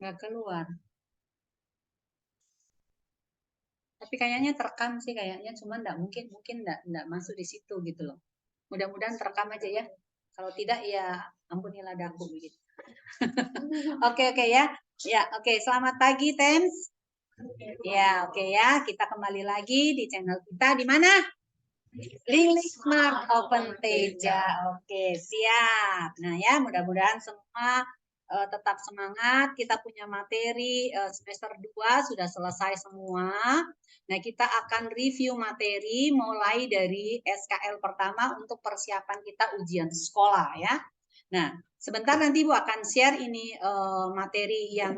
nggak keluar. Tapi kayaknya terekam sih kayaknya, cuman mungkin nggak masuk di situ gitu loh. Mudah-mudahan terekam aja ya. Kalau tidak ya ampunilah daku gitu. Oke ya. Ya, oke. Selamat pagi, Tems. Ya, oke ya. Kita kembali lagi di channel kita di mana? Lili Smart Open Teja. Oke, siap. Nah ya, mudah-mudahan semua tetap semangat. Kita punya materi semester 2 sudah selesai semua. Nah, kita akan review materi mulai dari SKL pertama untuk persiapan kita ujian sekolah ya. Nah, sebentar nanti Ibu akan share ini materi yang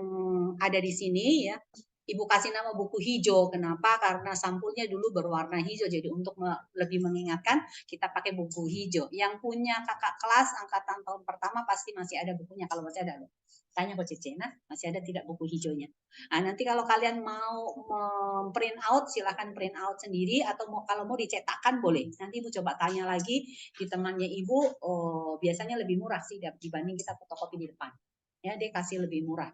ada di sini ya. Ibu kasih nama buku hijau. Kenapa? Karena sampulnya dulu berwarna hijau. Jadi untuk lebih mengingatkan, kita pakai buku hijau. Yang punya kakak kelas angkatan tahun pertama pasti masih ada bukunya. Kalau masih ada, tanya Coach Cece, nah masih ada tidak buku hijaunya? Nah, nanti kalau kalian mau print out, silahkan print out sendiri. Atau kalau mau dicetakkan boleh. Nanti Ibu coba tanya lagi di temannya Ibu. Biasanya lebih murah sih dibanding kita fotokopi di depan. Ya, dia kasih lebih murah.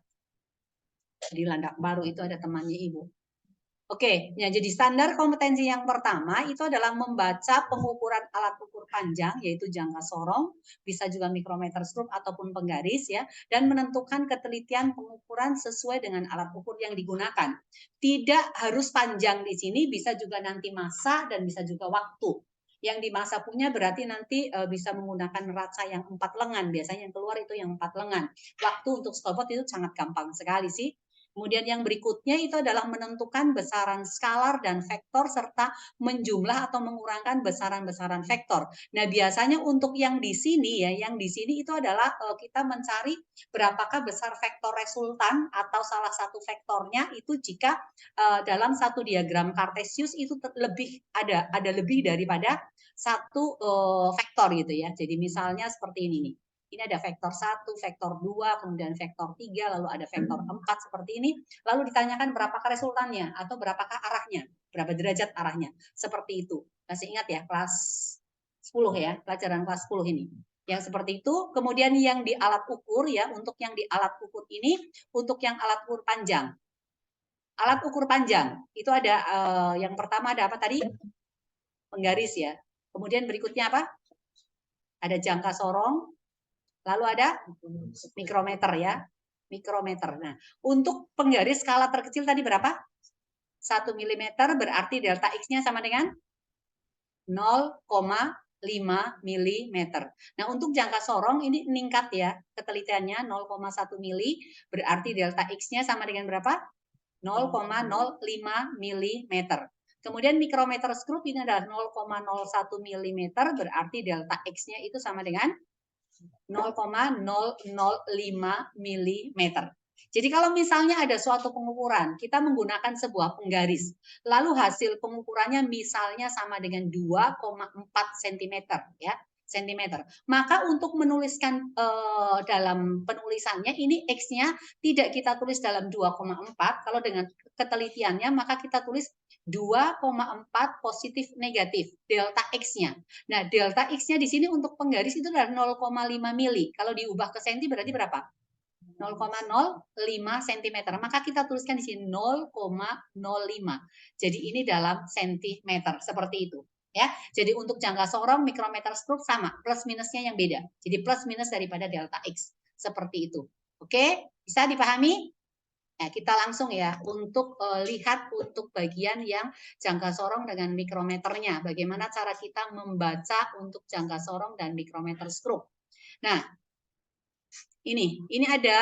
Di Landak Baru itu ada temannya Ibu. Oke, ya jadi standar kompetensi yang pertama itu adalah membaca pengukuran alat ukur panjang, yaitu jangka sorong, bisa juga mikrometer skrup ataupun penggaris ya, dan menentukan ketelitian pengukuran sesuai dengan alat ukur yang digunakan. Tidak harus panjang di sini, bisa juga nanti masa dan bisa juga waktu. Yang di masa punya berarti nanti bisa menggunakan raca yang 4 lengan, biasanya yang keluar itu yang 4 lengan. Waktu untuk scoreboard itu sangat gampang sekali sih. Kemudian yang berikutnya itu adalah menentukan besaran skalar dan vektor serta menjumlah atau mengurangkan besaran-besaran vektor. Nah, biasanya untuk yang di sini ya, yang di sini itu adalah kita mencari berapakah besar vektor resultan atau salah satu vektornya itu jika dalam satu diagram Cartesius itu lebih ada lebih daripada satu vektor gitu ya. Jadi misalnya seperti ini nih. Ini ada vektor 1, vektor 2, kemudian vektor 3, lalu ada vektor 4 seperti ini. Lalu ditanyakan berapakah resultannya atau berapakah arahnya, berapa derajat arahnya. Seperti itu. Masih ingat ya, kelas 10 ya, pelajaran kelas 10 ini. Yang seperti itu. Kemudian yang di alat ukur ya, untuk yang di alat ukur ini, untuk yang alat ukur panjang. Alat ukur panjang, itu ada yang pertama ada apa tadi? Penggaris ya. Kemudian berikutnya apa? Ada jangka sorong, lalu ada mikrometer ya, mikrometer. Nah, untuk penggaris skala terkecil tadi berapa? 1 mm berarti delta X-nya sama dengan 0,5 mm. Nah, untuk jangka sorong ini meningkat ya, ketelitiannya 0,1 mili, berarti delta X-nya sama dengan berapa? 0,05 mm. Kemudian mikrometer skrup ini adalah 0,01 mm, berarti delta X-nya itu sama dengan 0,005 mm. Jadi kalau misalnya ada suatu pengukuran, kita menggunakan sebuah penggaris, lalu hasil pengukurannya misalnya sama dengan 2,4 cm ya, cm. Maka untuk menuliskan dalam penulisannya ini X-nya tidak kita tulis dalam 2,4, kalau dengan ketelitiannya maka kita tulis 2,4 positif negatif delta X-nya. Nah, delta X-nya di sini untuk penggaris itu adalah 0,5 mili. Kalau diubah ke senti berarti berapa? 0,05 cm. Maka kita tuliskan di sini 0,05. Jadi ini dalam sentimeter seperti itu. Ya, jadi untuk jangka sorong, mikrometer skrup sama, plus minusnya yang beda. Jadi plus minus daripada delta X seperti itu. Oke, bisa dipahami? Nah, kita langsung ya untuk lihat untuk bagian yang jangka sorong dengan mikrometernya. Bagaimana cara kita membaca untuk jangka sorong dan mikrometer skrup. Nah, ini ada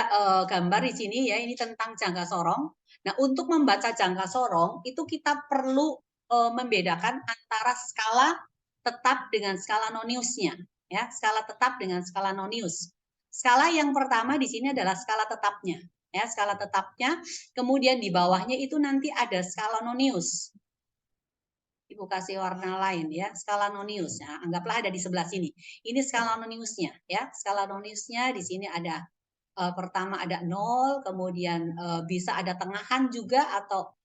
gambar di sini ya, ini tentang jangka sorong. Nah, untuk membaca jangka sorong itu kita perlu membedakan antara skala tetap dengan skala noniusnya, ya, skala tetap dengan skala nonius. Skala yang pertama di sini adalah skala tetapnya, ya, skala tetapnya. Kemudian di bawahnya itu nanti ada skala nonius. Ibu kasih warna lain ya, skala nonius. Nah, anggaplah ada di sebelah sini. Ini skala noniusnya ya. Skala noniusnya di sini ada pertama ada 0, kemudian bisa ada tengahan juga atau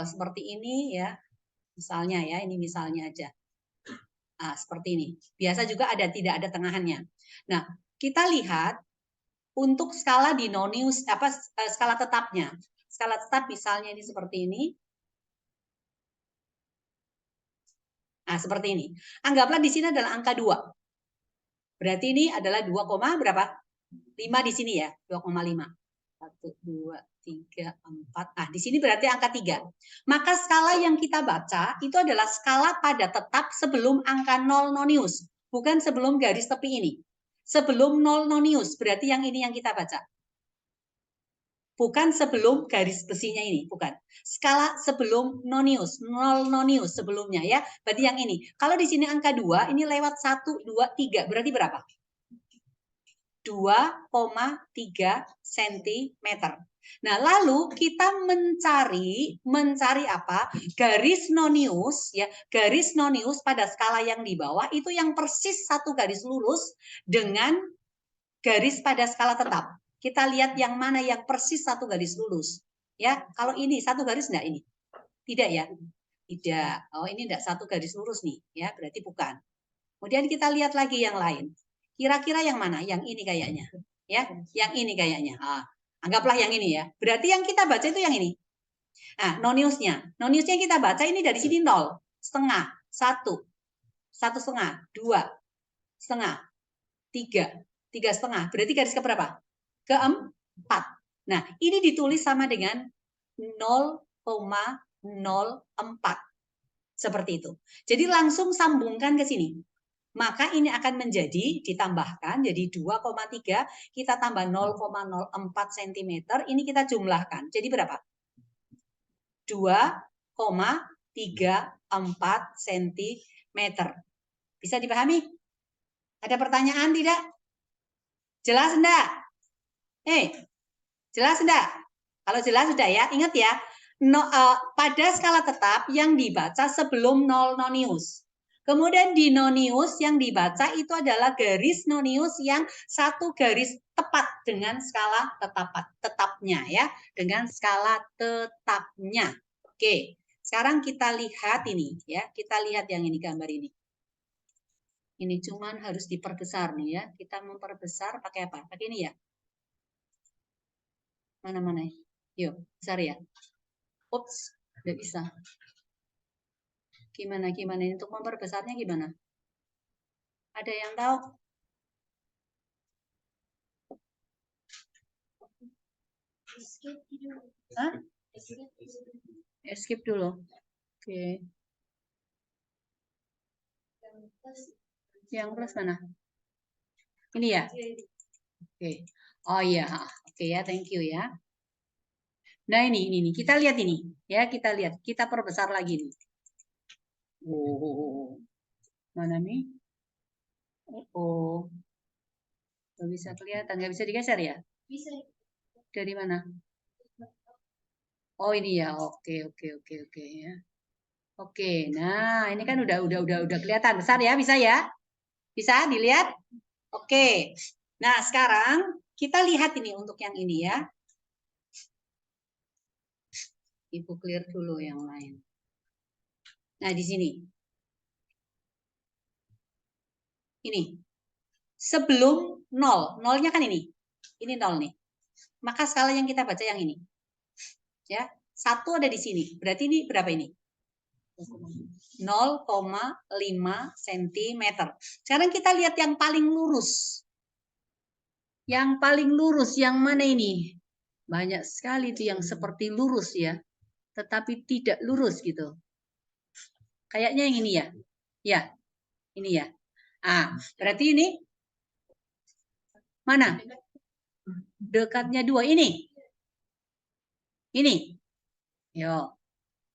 seperti ini ya. Misalnya ya, ini misalnya aja. Nah, seperti ini. Biasa juga ada tidak ada tengahannya. Nah, kita lihat untuk skala dinominus skala tetapnya. Skala tetap misalnya ini seperti ini. Nah, seperti ini. Anggaplah di sini adalah angka 2. Berarti ini adalah 2, berapa? 5 di sini ya, 2,5. 1, 2, 3, 4. Nah, di sini berarti angka 3. Maka skala yang kita baca itu adalah skala pada tetap sebelum angka 0 nonius. Bukan sebelum garis tepi ini. Sebelum 0 nonius, berarti yang ini yang kita baca. Bukan sebelum garis besinya ini, bukan. Skala sebelum nonius, 0 nonius sebelumnya ya. Berarti yang ini. Kalau di sini angka 2, ini lewat 1, 2, 3. Berarti berapa? 2,3 cm. Nah, lalu kita mencari apa? Garis nonius ya, garis nonius pada skala yang di bawah itu yang persis satu garis lurus dengan garis pada skala tetap. Kita lihat yang mana yang persis satu garis lurus. Ya, kalau ini satu garis enggak ini? Tidak ya? Tidak. Oh, ini enggak satu garis lurus nih, ya, berarti bukan. Kemudian kita lihat lagi yang lain. Kira-kira yang mana? Yang ini kayaknya. Ya, yang ini kayaknya. Anggaplah yang ini ya. Berarti yang kita baca itu yang ini. Nah, noniusnya. Noniusnya yang kita baca ini dari sini 0, setengah, 1, 1,5, 2, setengah, 3, 3,5. Berarti garis keberapa? Keempat. Nah, ini ditulis sama dengan 0,04. Seperti itu. Jadi langsung sambungkan ke sini. Maka ini akan menjadi ditambahkan jadi 2,3 kita tambah 0,04 cm, ini kita jumlahkan. Jadi berapa? 2,34 cm. Bisa dipahami? Ada pertanyaan tidak? Jelas enggak? Jelas enggak? Kalau jelas sudah ya, ingat ya. Pada skala tetap yang dibaca sebelum 0 nonius. Kemudian di nonius yang dibaca itu adalah garis nonius yang satu garis tepat dengan skala tetapnya ya, dengan skala tetapnya. Oke, sekarang kita lihat ini ya, kita lihat yang ini gambar ini. Ini cuman harus diperbesar nih ya. Kita memperbesar pakai apa? Pakai ini ya. Mana-mana ya? Yuk, besar ya. Ups, nggak bisa. Gimana untuk memperbesarnya gimana? Ada yang tahu? Hah? Skip dulu. Oke. Yang plus mana? Ini ya? Oke. Oh iya, oke ya, thank you ya. Nah ini kita lihat ini ya, kita perbesar lagi nih. Oh, mana nih? Oh, nggak bisa kelihatan, nggak bisa digeser ya? Bisa. Dari mana? Oh ini ya, oke ya. Oke, nah ini kan udah kelihatan besar ya, bisa ya? Bisa dilihat? Oke. Nah sekarang kita lihat ini untuk yang ini ya. Ibu clear dulu yang lain. Nah di sini. Ini. Sebelum 0, nolnya kan ini. Ini 0 nih. Maka skala yang kita baca yang ini. Ya, 1 ada di sini. Berarti ini berapa ini? 0,5 cm. Sekarang kita lihat yang paling lurus. Yang paling lurus yang mana ini? Banyak sekali itu yang seperti lurus ya. Tetapi tidak lurus gitu. Kayaknya yang ini ya. Ya, ini ya. Berarti ini mana? Dekatnya 2 ini. Ini. Yo.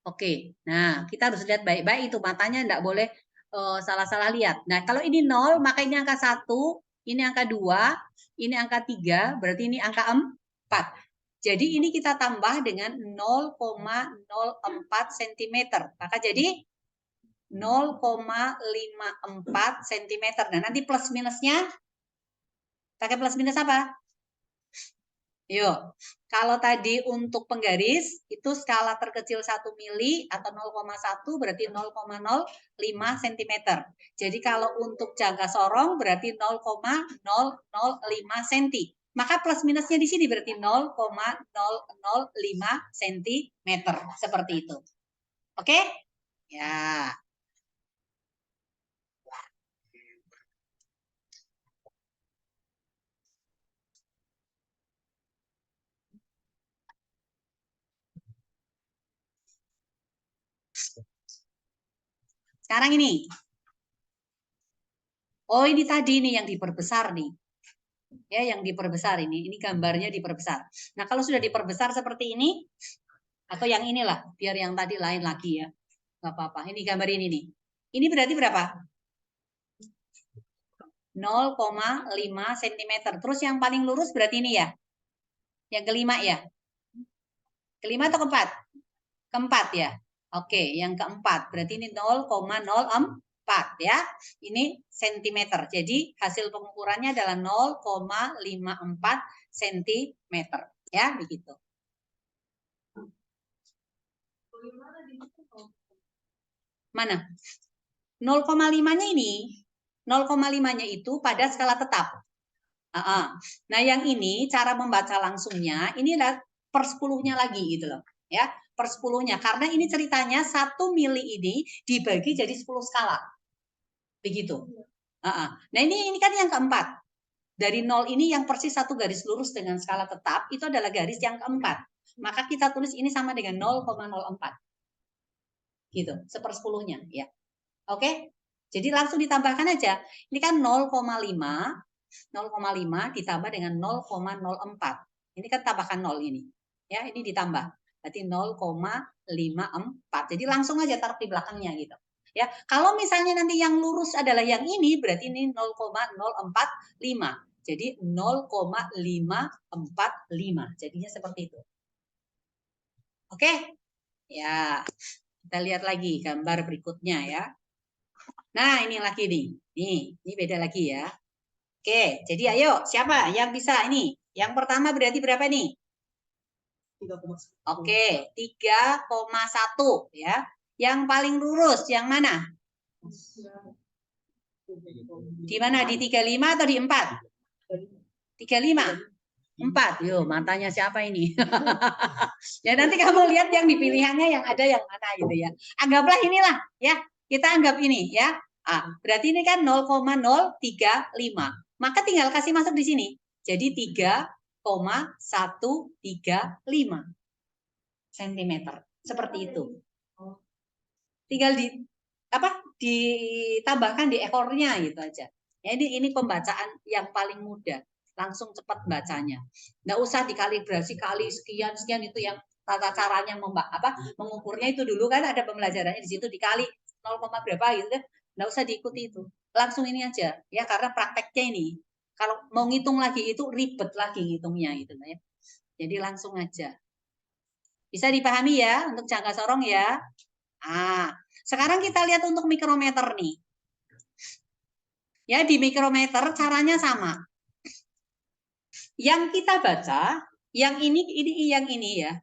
Oke. Nah, kita harus lihat baik-baik itu matanya enggak boleh salah-salah lihat. Nah, kalau ini 0, maka ini angka 1, ini angka 2, ini angka 3, berarti ini angka 4. Jadi ini kita tambah dengan 0,04 cm. Maka jadi 0,54 cm. Nah, nanti plus minusnya pakai plus minus apa? Yuk, kalau tadi untuk penggaris itu skala terkecil 1 mili atau 0,1 berarti 0,05 cm. Jadi kalau untuk jangka sorong berarti 0,005 cm. Maka plus minusnya di sini berarti 0,005 cm. Seperti itu. Oke? Ya. Sekarang ini. Oh, ini tadi nih yang diperbesar nih. Ya, yang diperbesar ini. Ini gambarnya diperbesar. Nah, kalau sudah diperbesar seperti ini, atau yang inilah, biar yang tadi lain lagi ya. Nggak apa-apa. Ini gambar ini nih. Ini berarti berapa? 0,5 cm. Terus yang paling lurus berarti ini ya? Yang kelima ya? Kelima atau keempat? Keempat ya? Oke, yang keempat. Berarti ini 0,04 ya. Ini sentimeter. Jadi hasil pengukurannya adalah 0,54 cm. Ya, begitu. Mana? 0,5-nya ini. 0,5-nya itu pada skala tetap. Nah, yang ini cara membaca langsungnya ini adalah per 10-nya lagi gitu loh. Ya, per 10-nya. Karena ini ceritanya 1 mili ini dibagi jadi 10 skala. Begitu. Nah, ini kan yang keempat. Dari 0 ini yang persis satu garis lurus dengan skala tetap, itu adalah garis yang keempat. Maka kita tulis ini sama dengan 0,04. Gitu, seper 10-nya. Ya. Oke? Jadi langsung ditambahkan aja. Ini kan 0,5 ditambah dengan 0,04. Ini kan tambahkan 0 ini. Ya, ini ditambah. Berarti 0,54. Jadi langsung aja taruh di belakangnya gitu. Ya, kalau misalnya nanti yang lurus adalah yang ini, berarti ini 0,045. Jadi 0,545. Jadinya seperti itu. Oke? Ya. Kita lihat lagi gambar berikutnya ya. Nah, ini lagi nih. Ini beda lagi ya. Oke, jadi ayo siapa yang bisa ini? Yang pertama berarti berapa nih? 3,1. Oke, 3,1 ya. Yang paling lurus yang mana? Di mana? Di 35 atau di 4? 35. 4. Yo, matanya siapa ini? Ya nanti kamu lihat yang di pilihannya yang ada yang mana gitu ya. Anggaplah inilah ya. Kita anggap ini ya. Berarti ini kan 0,035. Maka tinggal kasih masuk di sini. Jadi 3,135 cm. Seperti itu. Tinggal ditambahkan di ekornya gitu aja. Ya, ini pembacaan yang paling mudah. Langsung cepat bacanya. Nggak usah dikalibrasi kali sekian itu yang tata caranya mengukurnya itu dulu kan ada pembelajarannya di situ dikali 0, berapa gitu kan. Nggak usah diikuti itu. Langsung ini aja ya karena prakteknya ini. Kalau mau ngitung lagi itu ribet lagi ngitungnya gitu ya. Jadi langsung aja. Bisa dipahami ya untuk jangka sorong ya. Sekarang kita lihat untuk mikrometer nih. Ya, di mikrometer caranya sama. Yang kita baca, yang ini ya.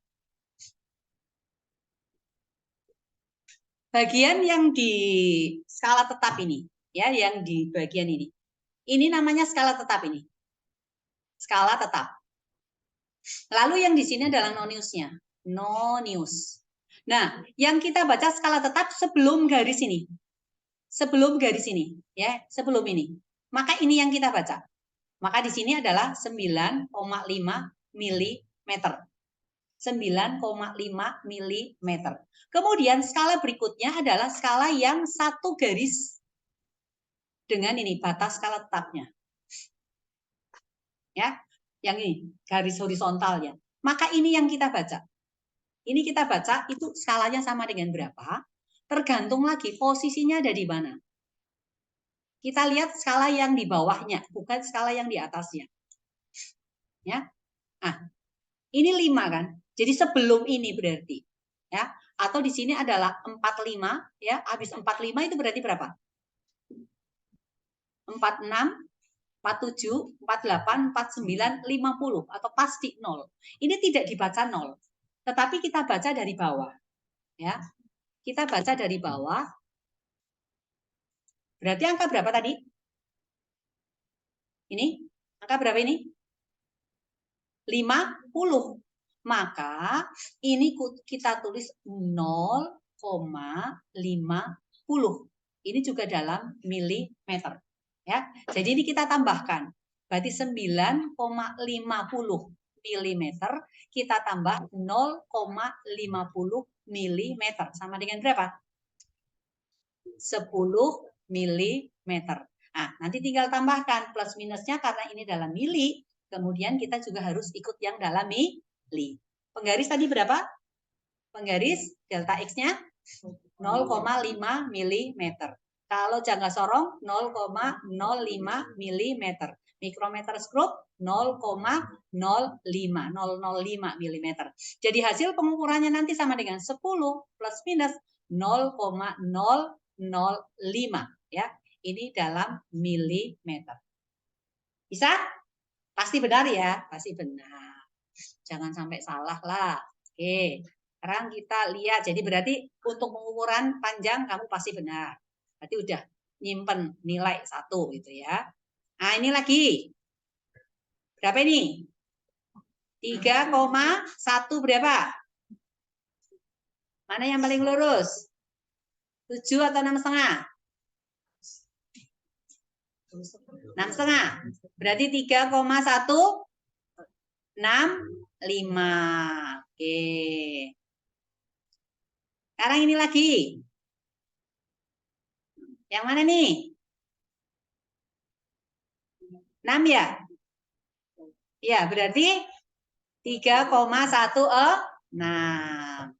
Bagian yang di skala tetap ini, ya, yang di bagian ini. Ini namanya skala tetap ini. Skala tetap. Lalu yang di sini adalah noniusnya. Nonius. Nah, yang kita baca skala tetap sebelum garis ini. Sebelum garis ini, ya, sebelum ini. Maka ini yang kita baca. Maka di sini adalah 9,5 mm. 9,5 mm. Kemudian skala berikutnya adalah skala yang satu garis dengan ini batas skala tetapnya. Ya, yang ini garis horizontalnya. Maka ini yang kita baca. Ini kita baca itu skalanya sama dengan berapa? Tergantung lagi posisinya ada di mana. Kita lihat skala yang di bawahnya, bukan skala yang di atasnya. Ya. Nah, ini 5 kan? Jadi sebelum ini berarti. Ya, atau di sini adalah 45 ya, habis 45 itu berarti berapa? 46, 47, 48, 49, 50 atau pasti 0. Ini tidak dibaca 0. Tetapi kita baca dari bawah. Ya. Kita baca dari bawah. Berarti angka berapa tadi? Ini? Angka berapa ini? 50. Maka ini kita tulis 0,50. Ini juga dalam milimeter. Ya. Jadi ini kita tambahkan. Berarti 9,50 milimeter kita tambah 0,50 milimeter. Sama dengan berapa? 10 milimeter. Nah, nanti tinggal tambahkan plus minusnya karena ini dalam mili. Kemudian kita juga harus ikut yang dalam mili. Penggaris tadi berapa? Penggaris delta X-nya 0,5 milimeter. Kalau jangka sorong 0,05 milimeter. Mikrometer skrup 0,05 milimeter. Jadi hasil pengukurannya nanti sama dengan 10 plus minus 0,005 ya. Ini dalam milimeter. Bisa? Pasti benar ya? Pasti benar. Jangan sampai salah lah. Oke. Sekarang kita lihat. Jadi berarti untuk pengukuran panjang kamu pasti benar. Berarti udah nyimpen nilai 1 gitu ya. Nah, ini lagi. Berapa ini? 3,1 berapa? Mana yang paling lurus? 7 atau 6,5? 6,5. Berarti 3,165. Oke. Sekarang ini lagi. Yang mana nih? 6 ya? Ya, berarti 3,16.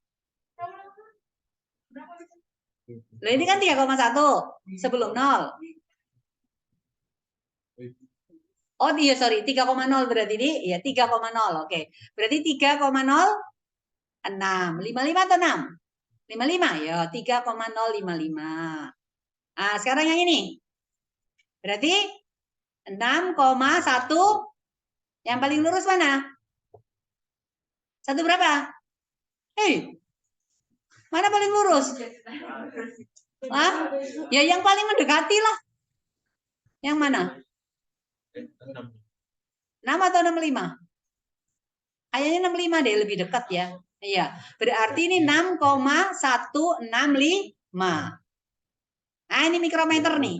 Loh, ini kan 3,1 sebelum 0. Oh iya, sorry, 3,0 berarti ini. Ya, 3,0. Oke. Berarti 3,06. 55 atau 6? 55 ya, 3,055. Nah, sekarang yang ini. Berarti 6,1 yang paling lurus mana? 1 berapa? Hei. Mana paling lurus? Hah? Ya yang paling mendekati lah. Yang mana? 6 atau 65? Kayaknya 65 deh, lebih dekat ya. Iya, berarti ini 6,165. Nah, ini mikrometer nih.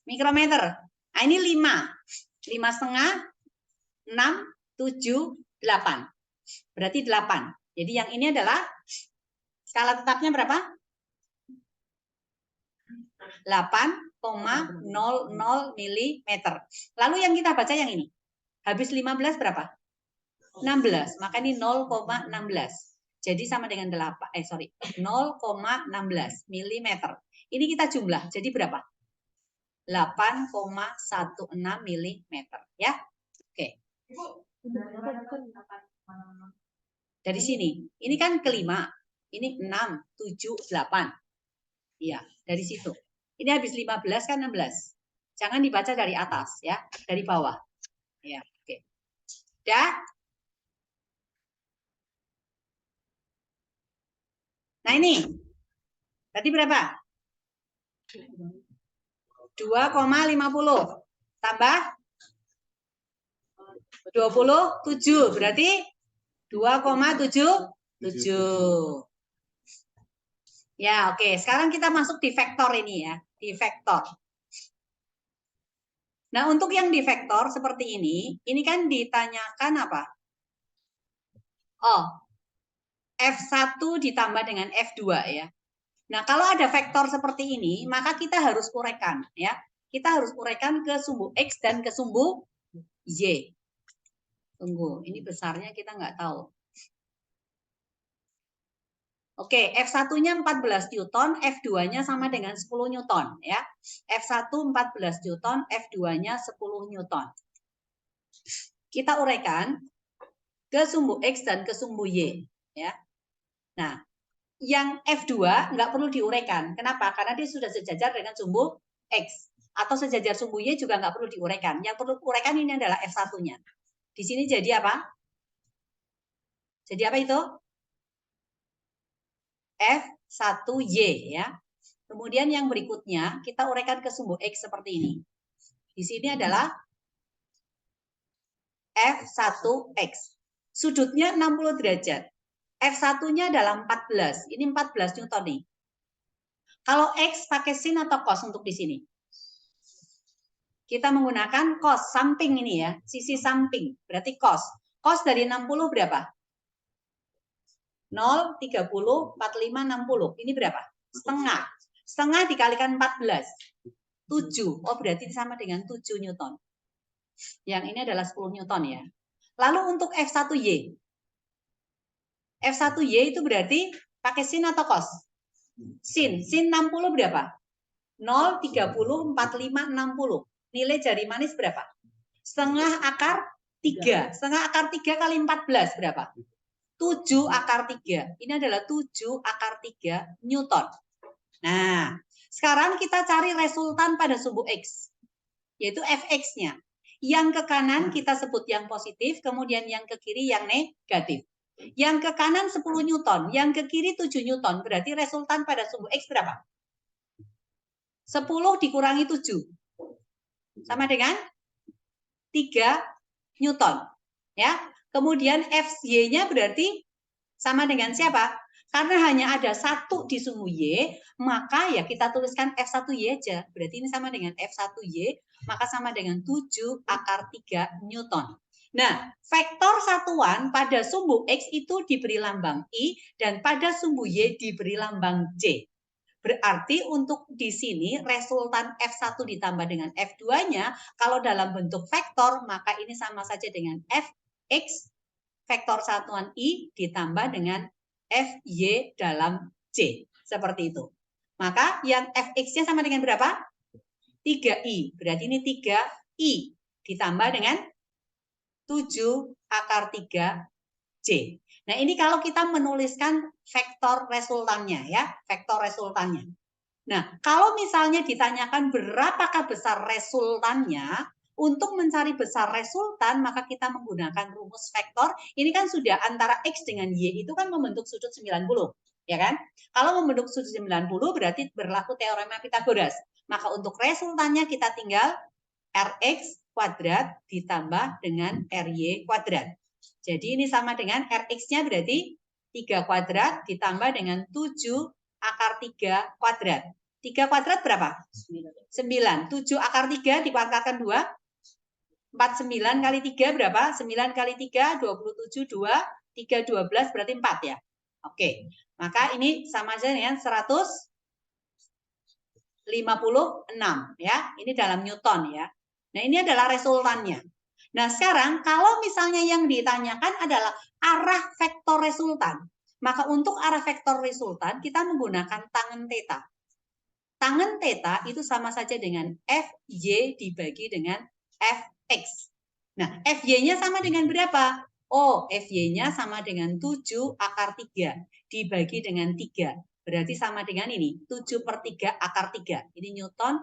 Mikrometer. Nah, ini 5. 5,5, 6, 7, 8. Berarti 8. Jadi yang ini adalah skala tetapnya berapa? 8,00 milimeter. Lalu yang kita baca yang ini. Habis 15 berapa? 16. Maka ini 0,16. Jadi sama dengan 0,16 milimeter. Ini kita jumlah. Jadi berapa? 8,16 milimeter. Ya. Oke. Dari sini. Ini kan kelima. Ini 6, 7, 8. Iya, dari situ. Ini habis 15 kan 16. Jangan dibaca dari atas ya, dari bawah. Ya, oke. Udah? Nah, ini. Berarti berapa? 2,50 tambah 27. Berarti 2,77. Ya, oke. Sekarang kita masuk di vektor ini ya. Di vektor. Nah, untuk yang di vektor seperti ini kan ditanyakan apa? Oh, F1 ditambah dengan F2 ya. Nah, kalau ada vektor seperti ini, maka kita harus uraikan ya. Kita harus uraikan ke sumbu X dan ke sumbu Y. Tunggu, ini besarnya kita nggak tahu. Oke, F1-nya 14 Newton, F2-nya sama dengan 10 Newton ya. F1 14 Newton, F2-nya 10 Newton. Kita uraikan ke sumbu X dan ke sumbu Y ya. Nah, yang F2 nggak perlu diuraikan. Kenapa? Karena dia sudah sejajar dengan sumbu X. Atau sejajar sumbu Y juga nggak perlu diuraikan. Yang perlu diuraikan ini adalah F1-nya. Di sini jadi apa? Jadi apa itu? F1Y ya. Kemudian yang berikutnya kita uraikan ke sumbu X seperti ini. Di sini adalah F1X. Sudutnya 60 derajat. F1-nya adalah 14. Ini 14 Newton nih. Kalau X pakai sin atau cos untuk di sini? Kita menggunakan cos, samping ini ya. Sisi samping, berarti cos. Cos dari 60 berapa? 0, 30, 45, 60. Ini berapa? Setengah. Setengah dikalikan 14. 7. Oh, berarti sama dengan 7 Newton. Yang ini adalah 10 Newton ya. Lalu untuk F1Y. F1Y itu berarti pakai sin atau cos? Sin. Sin 60 berapa? 0, 30, 45, 60. Nilai jari manis berapa? Setengah akar 3. Setengah akar 3 kali 14 berapa? 7 akar 3. Ini adalah 7 akar 3 Newton. Nah, sekarang kita cari resultan pada sumbu X. Yaitu Fx-nya. Yang ke kanan kita sebut yang positif, kemudian yang ke kiri yang negatif. Yang ke kanan 10 Newton, yang ke kiri 7 Newton. Berarti resultan pada sumbu X berapa? 10 dikurangi 7. Sama dengan 3 Newton. Ya. Kemudian Fy-nya berarti sama dengan siapa? Karena hanya ada 1 di sumbu Y, maka ya kita tuliskan F1Y aja. Berarti ini sama dengan F1Y, maka sama dengan 7 akar 3 Newton. Nah, vektor satuan pada sumbu X itu diberi lambang I, dan pada sumbu Y diberi lambang J. Berarti untuk di sini resultan F1 ditambah dengan F2-nya, kalau dalam bentuk vektor, maka ini sama saja dengan Fx, vektor satuan I ditambah dengan Fy dalam J. Seperti itu. Maka yang Fx-nya sama dengan berapa? 3I. Berarti ini 3I ditambah dengan 7 akar 3 J. Nah, ini kalau kita menuliskan vektor resultannya ya, vektor resultannya. Nah, kalau misalnya ditanyakan berapakah besar resultannya, untuk mencari besar resultan maka kita menggunakan rumus vektor. Ini kan sudah antara X dengan Y itu kan membentuk sudut 90, ya kan? Kalau membentuk sudut 90 berarti berlaku teorema Pitagoras. Maka untuk resultannya kita tinggal Rx kuadrat ditambah dengan Ry kuadrat. Jadi ini sama dengan Rx-nya berarti 3 kuadrat ditambah dengan 7 akar 3 kuadrat. 3 kuadrat berapa? 9. 7 akar 3 dikuadratkan 2. 49 kali 3 berapa? 9 kali 3, 27, 2. 3, 12 berarti 4 ya. Oke. Maka ini sama saja dengan 156 ya. Ini dalam Newton ya. Nah, ini adalah resultannya. Nah, sekarang kalau misalnya yang ditanyakan adalah arah vektor resultan, maka untuk arah vektor resultan kita menggunakan tangen theta. Tangen theta itu sama saja dengan Fy dibagi dengan Fx. Nah, Fy-nya sama dengan berapa? Oh, Fy-nya sama dengan 7 akar 3 dibagi dengan 3. Berarti sama dengan ini, 7/3 akar 3. Ini Newton.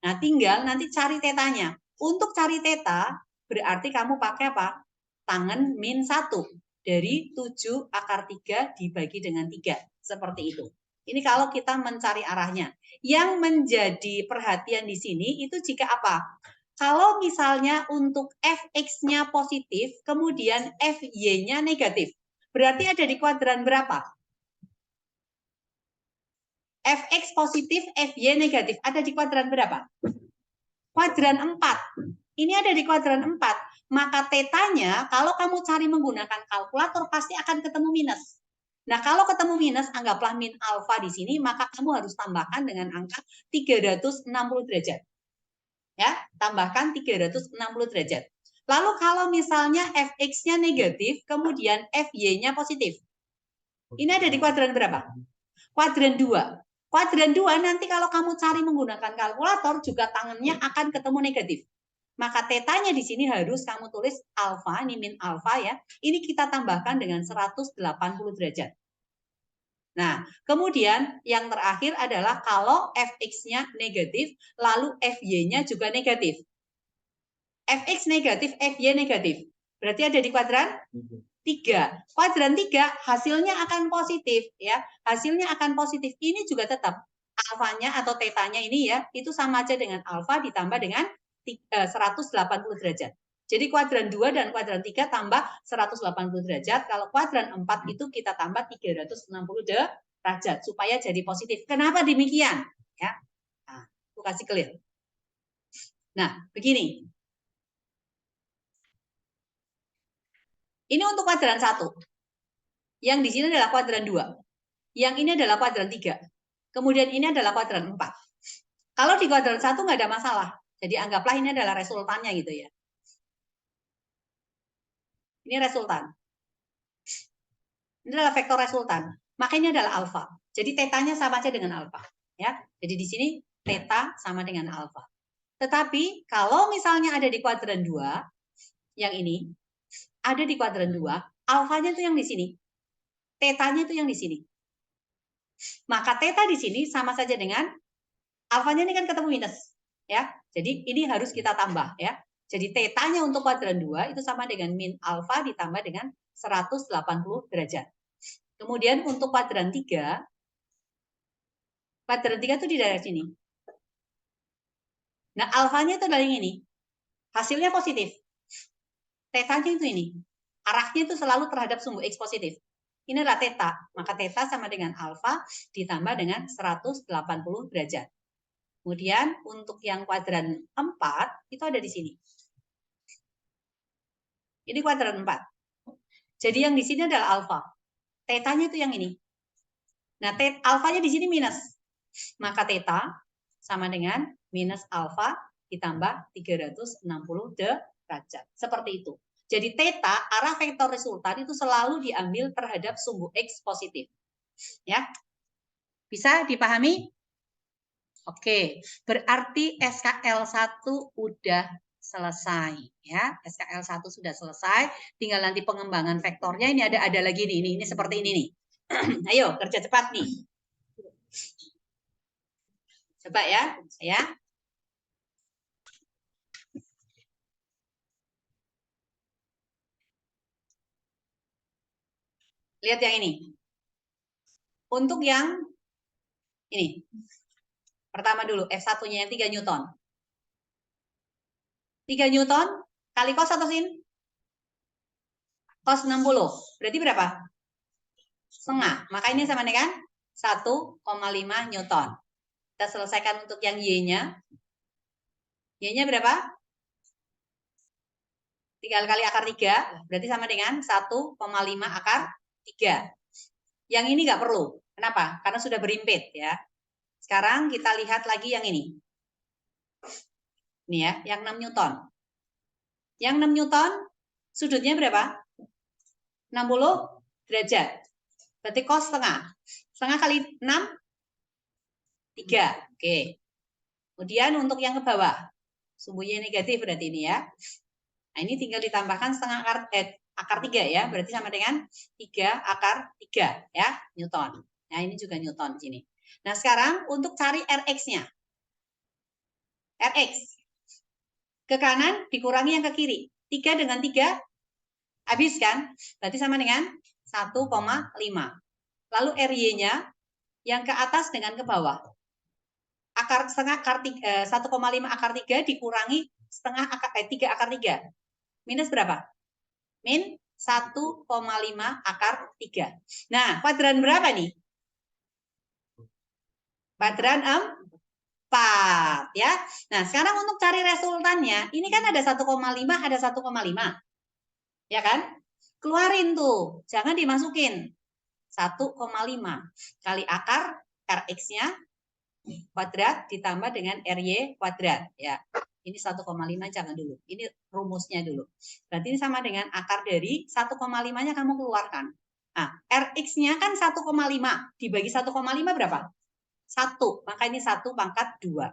Nah, tinggal nanti cari tetanya. Untuk cari teta, berarti kamu pakai apa? Tangen min 1. Dari 7 akar 3 dibagi dengan 3. Seperti itu. Ini kalau kita mencari arahnya. Yang menjadi perhatian di sini itu jika apa? Kalau misalnya untuk Fx-nya positif, kemudian Fy-nya negatif. Berarti ada di kuadran berapa? Fx positif, Fy negatif. Ada di kuadran berapa? Kuadran 4. Ini ada di kuadran 4. Maka tetanya, kalau kamu cari menggunakan kalkulator, pasti akan ketemu minus. Nah, kalau ketemu minus, anggaplah min alfa di sini, maka kamu harus tambahkan dengan angka 360 derajat. Ya, tambahkan 360 derajat. Lalu kalau misalnya Fx-nya negatif, kemudian Fy-nya positif. Ini ada di kuadran berapa? Kuadran 2. Kuadran 2 nanti kalau kamu cari menggunakan kalkulator juga tangannya akan ketemu negatif. Maka tetanya di sini harus kamu tulis alfa, ini min alfa ya. Ini kita tambahkan dengan 180 derajat. Nah, kemudian yang terakhir adalah kalau Fx-nya negatif, lalu Fy-nya juga negatif. Fx negatif, Fy negatif. Berarti ada di kuadran 3. Kuadran 3 hasilnya akan positif ya. Hasilnya akan positif. Ini juga tetap alfanya atau tetanya ini ya, itu sama aja dengan alfa ditambah dengan 180 derajat. Jadi kuadran 2 dan kuadran 3 tambah 180 derajat. Kalau kuadran 4 itu kita tambah 360 derajat supaya jadi positif. Kenapa demikian? Ya. Nah, aku kasih clear. Nah, begini. Ini untuk kuadran 1. Yang di sini adalah kuadran 2. Yang ini adalah kuadran 3. Kemudian ini adalah kuadran 4. Kalau di kuadran 1 nggak ada masalah. Jadi anggaplah ini adalah resultannya gitu ya. Ini resultan. Ini adalah vektor resultan. Maka ini adalah alfa. Jadi tetanya sama aja dengan alfa. Ya. Jadi di sini teta sama dengan alfa. Tetapi kalau misalnya ada di kuadran 2, yang ini, ada di kuadran 2, alfanya itu yang di sini. Tetanya itu yang di sini. Maka teta di sini sama saja dengan alfanya ini kan ketemu minus. Ya. Jadi ini harus kita tambah ya. Jadi tetanya untuk kuadran 2 itu sama dengan min alfa ditambah dengan 180 derajat. Kemudian untuk kuadran 3 itu di daerah sini. Nah, alfanya itu dari ini. Hasilnya positif. Tetanya itu ini. Arahnya itu selalu terhadap sumbu X positif. Ini adalah teta. Maka teta sama dengan alfa ditambah dengan 180 derajat. Kemudian untuk yang kuadran 4 itu ada di sini. Ini kuadran 4. Jadi yang di sini adalah alfa. Tetanya itu yang ini. Nah, alfanya di sini minus. Maka teta sama dengan minus alfa ditambah 360 derajat. Seperti itu. Jadi teta, arah vektor resultan itu selalu diambil terhadap sumbu X positif. Ya. Bisa dipahami? Oke, berarti SKL1 udah selesai ya. SKL1 sudah selesai, tinggal nanti pengembangan vektornya ini ada lagi nih. Ini seperti ini nih. Ayo, kerja cepat nih. Coba ya. Lihat yang ini. Untuk yang ini. Pertama dulu, F1-nya yang 3 Newton. 3 Newton kali cos atau sin? Cos 60. Berarti berapa? Setengah. Maka ini sama dengan 1,5 Newton. Kita selesaikan untuk yang Y-nya. Y-nya berapa? 3 kali akar 3. Berarti sama dengan 1,5 akar 3. Yang ini nggak perlu. Kenapa? Karena sudah berimpit ya. Sekarang kita lihat lagi yang ini. Ini ya, yang 6 Newton. Yang 6 Newton, sudutnya berapa? 60 derajat. Berarti cos setengah. Setengah kali 6, 3. Oke. Kemudian untuk yang ke bawah, sumbunya negatif berarti ini ya. Nah, ini tinggal ditambahkan setengah akar 3 ya. Berarti sama dengan 3 akar 3 ya, Newton. Nah, ini juga Newton di sini. Nah, sekarang untuk cari Rx-nya. Rx. Ke kanan dikurangi yang ke kiri. 3 dengan 3 habis kan? Berarti sama dengan 1,5. Lalu RY-nya yang ke atas dengan ke bawah. Akar setengah akar 1,5 akar 3 dikurangi setengah akar 3 akar 3. Minus berapa? Min 1,5 akar 3. Nah, kuadran berapa nih? Kuadran 4 ya. Nah, sekarang untuk cari resultannya, ini kan ada 1,5, ada 1,5. Ya kan? Keluarin tuh, jangan dimasukin. 1,5 kali akar Rx-nya kuadrat ditambah dengan RY kuadrat ya. Ini 1,5 jangan dulu. Ini rumusnya dulu. Berarti ini sama dengan akar dari 1,5-nya kamu keluarkan. Nah, Rx-nya kan 1,5 dibagi 1,5 berapa? 1. Maka ini 1 pangkat 2.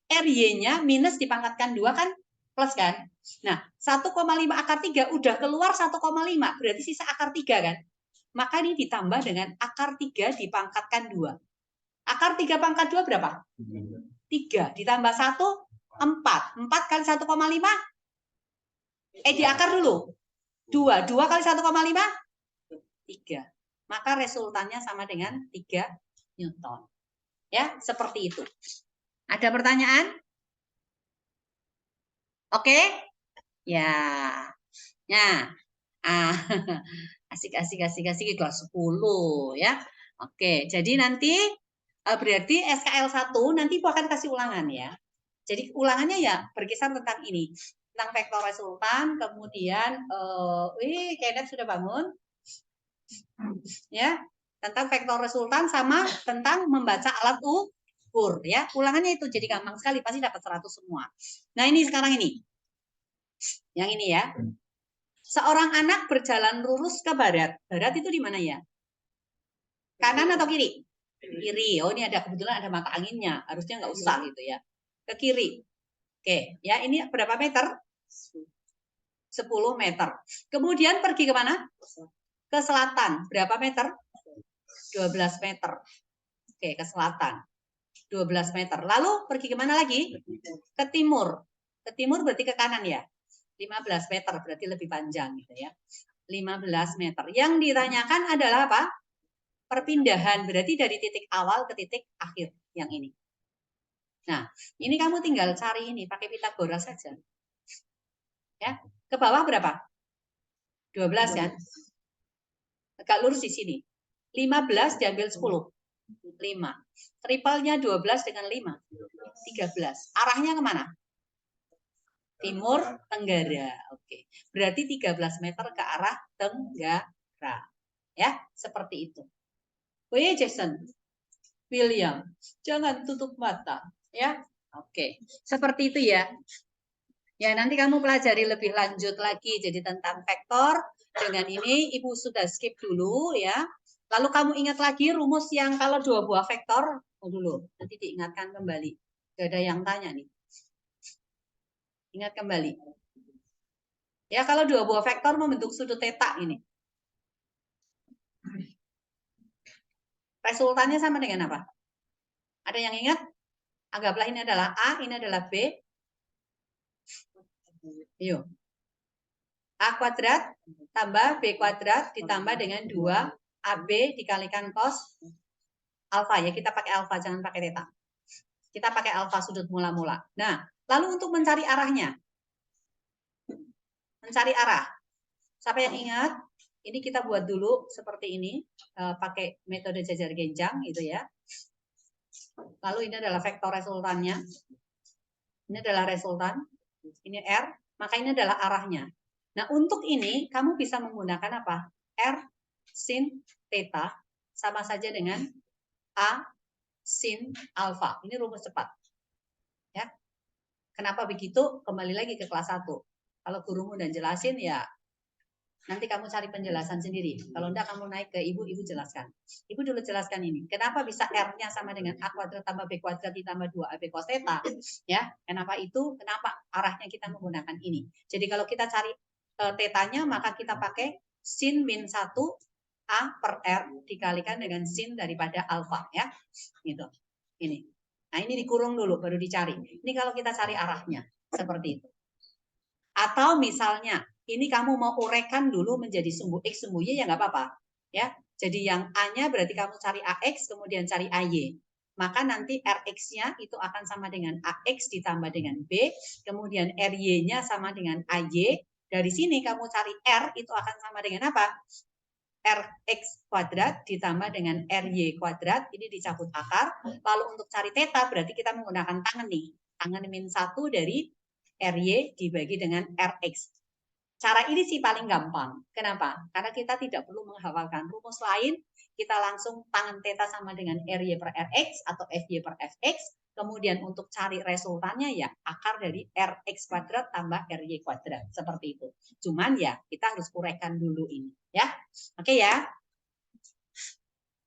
RY-nya minus dipangkatkan 2 kan plus kan? Nah, 1,5 akar 3 udah keluar 1,5. Berarti sisa akar 3 kan? Maka ini ditambah dengan akar 3 dipangkatkan 2. Akar 3 pangkat 2 berapa? 3. Ditambah 1, 4. 4 kali 1,5? Di akar dulu. 2. 2 kali 1,5? 3. Maka resultannya sama dengan 3 Newton. Ya, seperti itu. Ada pertanyaan? Oke? Ya. Nah, asik kelas 10 ya. Oke, jadi nanti berarti SKL 1 nanti Ibu akan kasih ulangan ya. Jadi ulangannya ya berkisar tentang ini. Tentang vektor resultan, kemudian Kenneth sudah bangun. Ya, tentang vektor resultan sama tentang membaca alat ukur ya. Ulangannya itu jadi gampang sekali, pasti dapat 100 semua. Nah, ini sekarang ini. Yang ini ya. Seorang anak berjalan lurus ke barat. Barat itu di mana ya? Kanan atau kiri? Kiri. Oh, ini ada kebetulan ada mata anginnya. Harusnya nggak usah gitu ya. Ke kiri. Oke, ya ini berapa meter? 10 meter. Kemudian pergi ke mana? Ke selatan. Berapa meter? 12 meter. Oke, ke selatan. 12 meter. Lalu pergi ke mana lagi? Ke timur. Ke timur berarti ke kanan ya. 15 meter berarti lebih panjang gitu ya. 15 meter. Yang ditanyakan adalah apa? Perpindahan, berarti dari titik awal ke titik akhir yang ini. Nah, ini kamu tinggal cari ini pakai Pitagoras saja. Ya, ke bawah berapa? 12 kan? Agak lurus di sini. 15 diambil 10. 5. Triplenya 12 dengan 5. 13. Arahnya kemana? Timur Tenggara. Oke. Berarti 13 meter ke arah Tenggara. Ya, seperti itu. Oke, Jason. William, jangan tutup mata. Ya, oke. Seperti itu ya. Ya, nanti kamu pelajari lebih lanjut lagi. Jadi tentang vektor. Dengan ini, Ibu sudah skip dulu ya. Lalu kamu ingat lagi rumus yang kalau dua buah vektor. Oh dulu, nanti diingatkan kembali. Gak ada yang tanya nih. Ingat kembali. Ya, kalau dua buah vektor membentuk sudut theta ini. Resultannya sama dengan apa? Ada yang ingat? Anggaplah ini adalah A, ini adalah B. Yuk. A kuadrat tambah B kuadrat ditambah dengan 2 AB dikalikan cos alfa ya. Kita pakai alfa, jangan pakai theta. Kita pakai alfa sudut mula-mula. Nah, lalu untuk mencari arahnya. Mencari arah. Siapa yang ingat? Ini kita buat dulu seperti ini. Pakai metode jajar genjang gitu ya. Lalu ini adalah vektor resultannya. Ini adalah resultan. Ini R. Maka ini adalah arahnya. Nah, untuk ini kamu bisa menggunakan apa? R sin theta sama saja dengan A sin alfa. Ini rumus cepat. Ya. Kenapa begitu? Kembali lagi ke kelas 1. Kalau gurumu dan jelasin ya nanti kamu cari penjelasan sendiri. Kalau enggak kamu naik ke ibu jelaskan. Ibu dulu jelaskan ini. Kenapa bisa R-nya sama dengan A kuadrat tambah B kuadrat ditambah 2AB cos theta? Ya, kenapa itu? Kenapa arahnya kita menggunakan ini? Jadi kalau kita cari tetanya maka kita pakai sin min 1 A per R dikalikan dengan sin daripada alfa ya. Gitu. Ini. Nah, ini dikurung dulu baru dicari. Ini kalau kita cari arahnya seperti itu. Atau misalnya ini kamu mau uraikan dulu menjadi sumbu X, sumbu Y, ya nggak apa-apa. Ya, jadi yang A-nya berarti kamu cari AX, kemudian cari AY. Maka nanti RX-nya itu akan sama dengan AX ditambah dengan B, kemudian RY-nya sama dengan AY. Dari sini kamu cari R itu akan sama dengan apa? RX kuadrat ditambah dengan RY kuadrat, ini dicabut akar. Lalu untuk cari theta berarti kita menggunakan tangan nih. Tangan min 1 dari RY dibagi dengan RX. Cara ini sih paling gampang. Kenapa? Karena kita tidak perlu menghafalkan rumus lain. Kita langsung tangan theta sama dengan RY per RX atau FY per FX. Kemudian untuk cari resultannya ya akar dari RX kuadrat tambah RY kuadrat. Seperti itu. Cuman ya kita harus uraikan dulu ini. Ya, oke ya.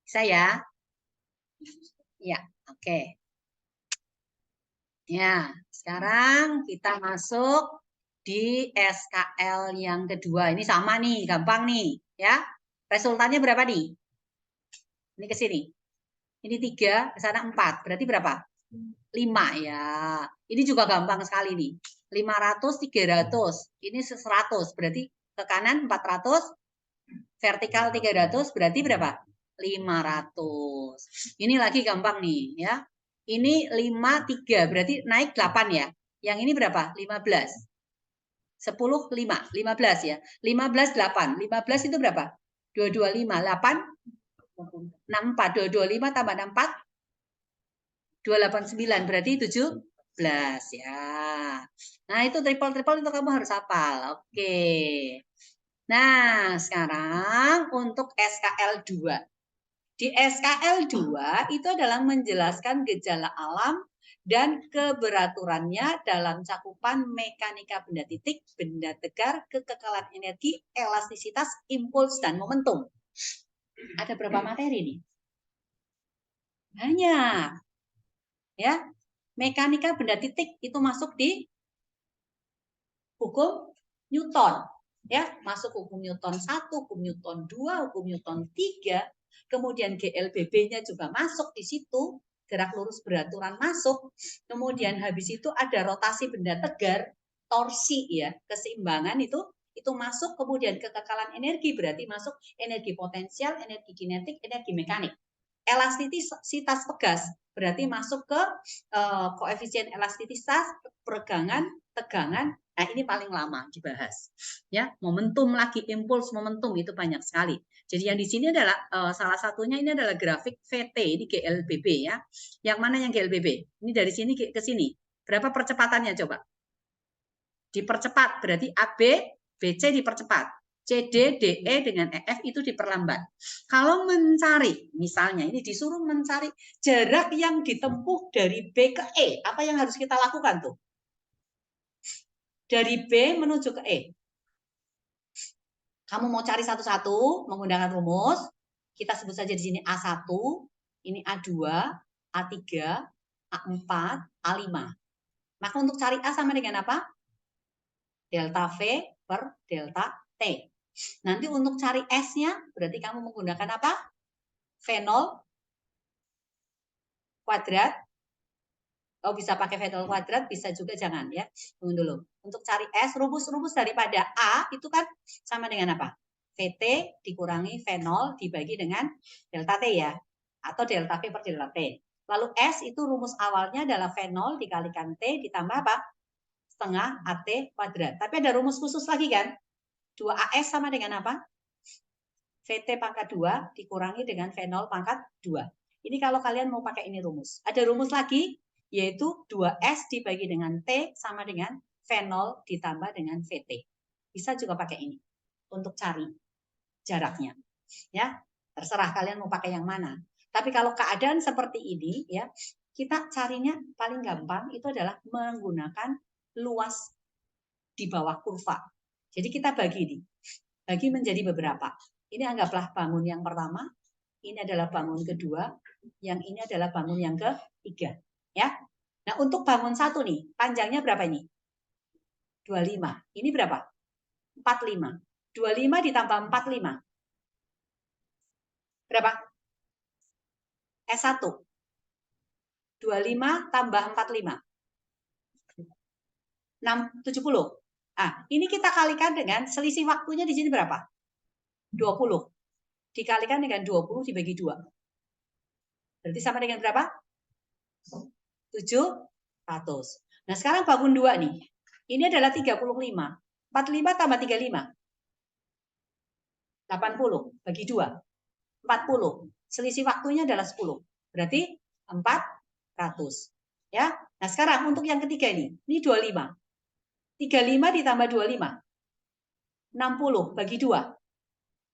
Bisa ya? Ya, oke. Ya, sekarang kita masuk di SKL yang kedua. Ini sama nih, gampang nih, ya. Resultannya berapa nih? Ini ke sini. Ini 3, ke sana 4. Berarti berapa? 5 ya. Ini juga gampang sekali nih. 500, 300. Ini 100. Berarti ke kanan 400. Vertikal 300. Berarti berapa? 500. Ini lagi gampang nih, ya. Ini 5, 3. Berarti naik 8 ya. Yang ini berapa? 15. 10, 5. 15 ya. 15, 8. 15 itu berapa? 225, 8, 64. 225 tambah 64, 289. Berarti 17 ya. Nah, itu triple itu kamu harus hafal. Oke. Nah, sekarang untuk SKL 2. Di SKL 2 itu adalah menjelaskan gejala alam dan keberaturannya dalam cakupan mekanika benda titik, benda tegar, kekekalan energi, elastisitas, impuls, dan momentum. Ada berapa materi nih? Banyak. Ya, mekanika benda titik itu masuk di hukum Newton. Ya, masuk hukum Newton 1, hukum Newton 2, hukum Newton 3, kemudian GLBB-nya juga masuk di situ, gerak lurus beraturan masuk. Kemudian habis itu ada rotasi benda tegar, torsi ya, keseimbangan itu masuk, kemudian kekekalan energi berarti masuk energi potensial, energi kinetik, energi mekanik. Elastisitas pegas berarti masuk ke koefisien elastisitas, peregangan, tegangan. Nah, ini paling lama dibahas. Ya, momentum lagi, impuls momentum itu banyak sekali. Jadi yang di sini adalah salah satunya ini adalah grafik VT, ini GLBB ya. Yang mana yang GLBB? Ini dari sini ke sini. Berapa percepatannya coba? Dipercepat, berarti AB, BC dipercepat. CD, DE dengan EF itu diperlambat. Kalau mencari, misalnya ini disuruh mencari jarak yang ditempuh dari B ke E, apa yang harus kita lakukan tuh? Dari B menuju ke E. Kamu mau cari satu-satu menggunakan rumus, kita sebut saja di sini A1, ini A2, A3, A4, A5. Maka untuk cari A sama dengan apa? Delta V per delta T. Nanti untuk cari S-nya, berarti kamu menggunakan apa? V0 kuadrat. Oh, bisa pakai V0 kuadrat, bisa juga jangan ya. Tunggu dulu. Untuk cari S, rumus-rumus daripada A itu kan sama dengan apa? VT dikurangi V0 dibagi dengan delta T ya. Atau delta V per delta T. Lalu S itu rumus awalnya adalah V0 dikalikan T ditambah apa? Setengah AT kuadrat. Tapi ada rumus khusus lagi kan? 2AS sama dengan apa? VT pangkat 2 dikurangi dengan V0 pangkat 2. Ini kalau kalian mau pakai ini rumus. Ada rumus lagi, yaitu 2S dibagi dengan T sama dengan V0 ditambah dengan VT. Bisa juga pakai ini untuk cari jaraknya. Ya, terserah kalian mau pakai yang mana. Tapi kalau keadaan seperti ini, ya, kita carinya paling gampang itu adalah menggunakan luas di bawah kurva. Jadi kita bagi menjadi beberapa. Ini anggaplah bangun yang pertama, ini adalah bangun kedua, yang ini adalah bangun yang ketiga. Ya. Nah, untuk bangun satu nih, panjangnya berapa ini? 25. Ini berapa? 45. 25 ditambah 45. Berapa? S1. 25 tambah 45. 70. Ah, ini kita kalikan dengan selisih waktunya di sini berapa? 20. Dikalikan dengan 20 dibagi 2. Berarti sama dengan berapa? 700. Nah, sekarang bangun 2 nih. Ini adalah 35. 45 tambah 35. 80 bagi 2. 40. Selisih waktunya adalah 10. Berarti 400. Ya. Nah, sekarang untuk yang ketiga ini 25. 35 ditambah 25. 60 bagi 2.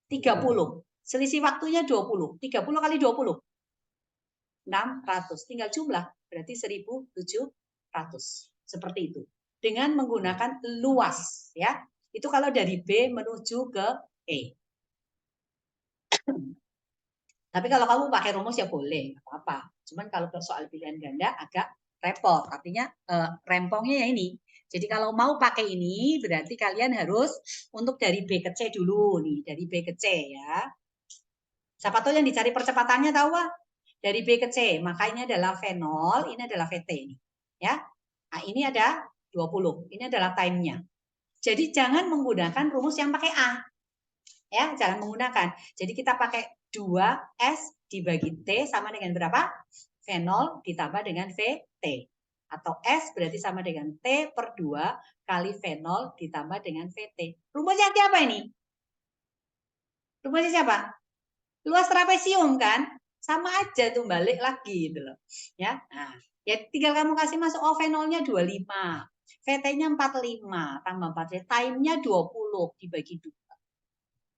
30. Selisih waktunya 20. 30 kali 20. 600. Tinggal jumlah. Berarti 1700. Seperti itu. Dengan menggunakan luas. Ya. Itu kalau dari B menuju ke E. Tapi kalau kamu pakai rumus ya boleh. Nggak apa-apa. Cuman kalau soal pilihan ganda agak repot. Artinya rempongnya ya ini. Jadi kalau mau pakai ini berarti kalian harus untuk dari B ke C dulu nih, dari B ke C ya. Siapa tahu yang dicari percepatannya tahu Wak? Dari B ke C, maka ini adalah V0, ini adalah VT ini. Ya. Nah, ini ada 20. Ini adalah time-nya. Jadi jangan menggunakan rumus yang pakai A. Ya, jangan menggunakan. Jadi kita pakai 2S dibagi T sama dengan berapa? V0 ditambah dengan VT. Atau S berarti sama dengan T per 2 kali V0 ditambah dengan VT. Rumusnya apa ini? Rumusnya siapa? Luas trapesium kan? Sama aja tuh, balik lagi gitu loh. Ya. Nah, ya tinggal kamu kasih masuk V0-nya 25. VT-nya 45 tambah 4. Time-nya 20 dibagi 2.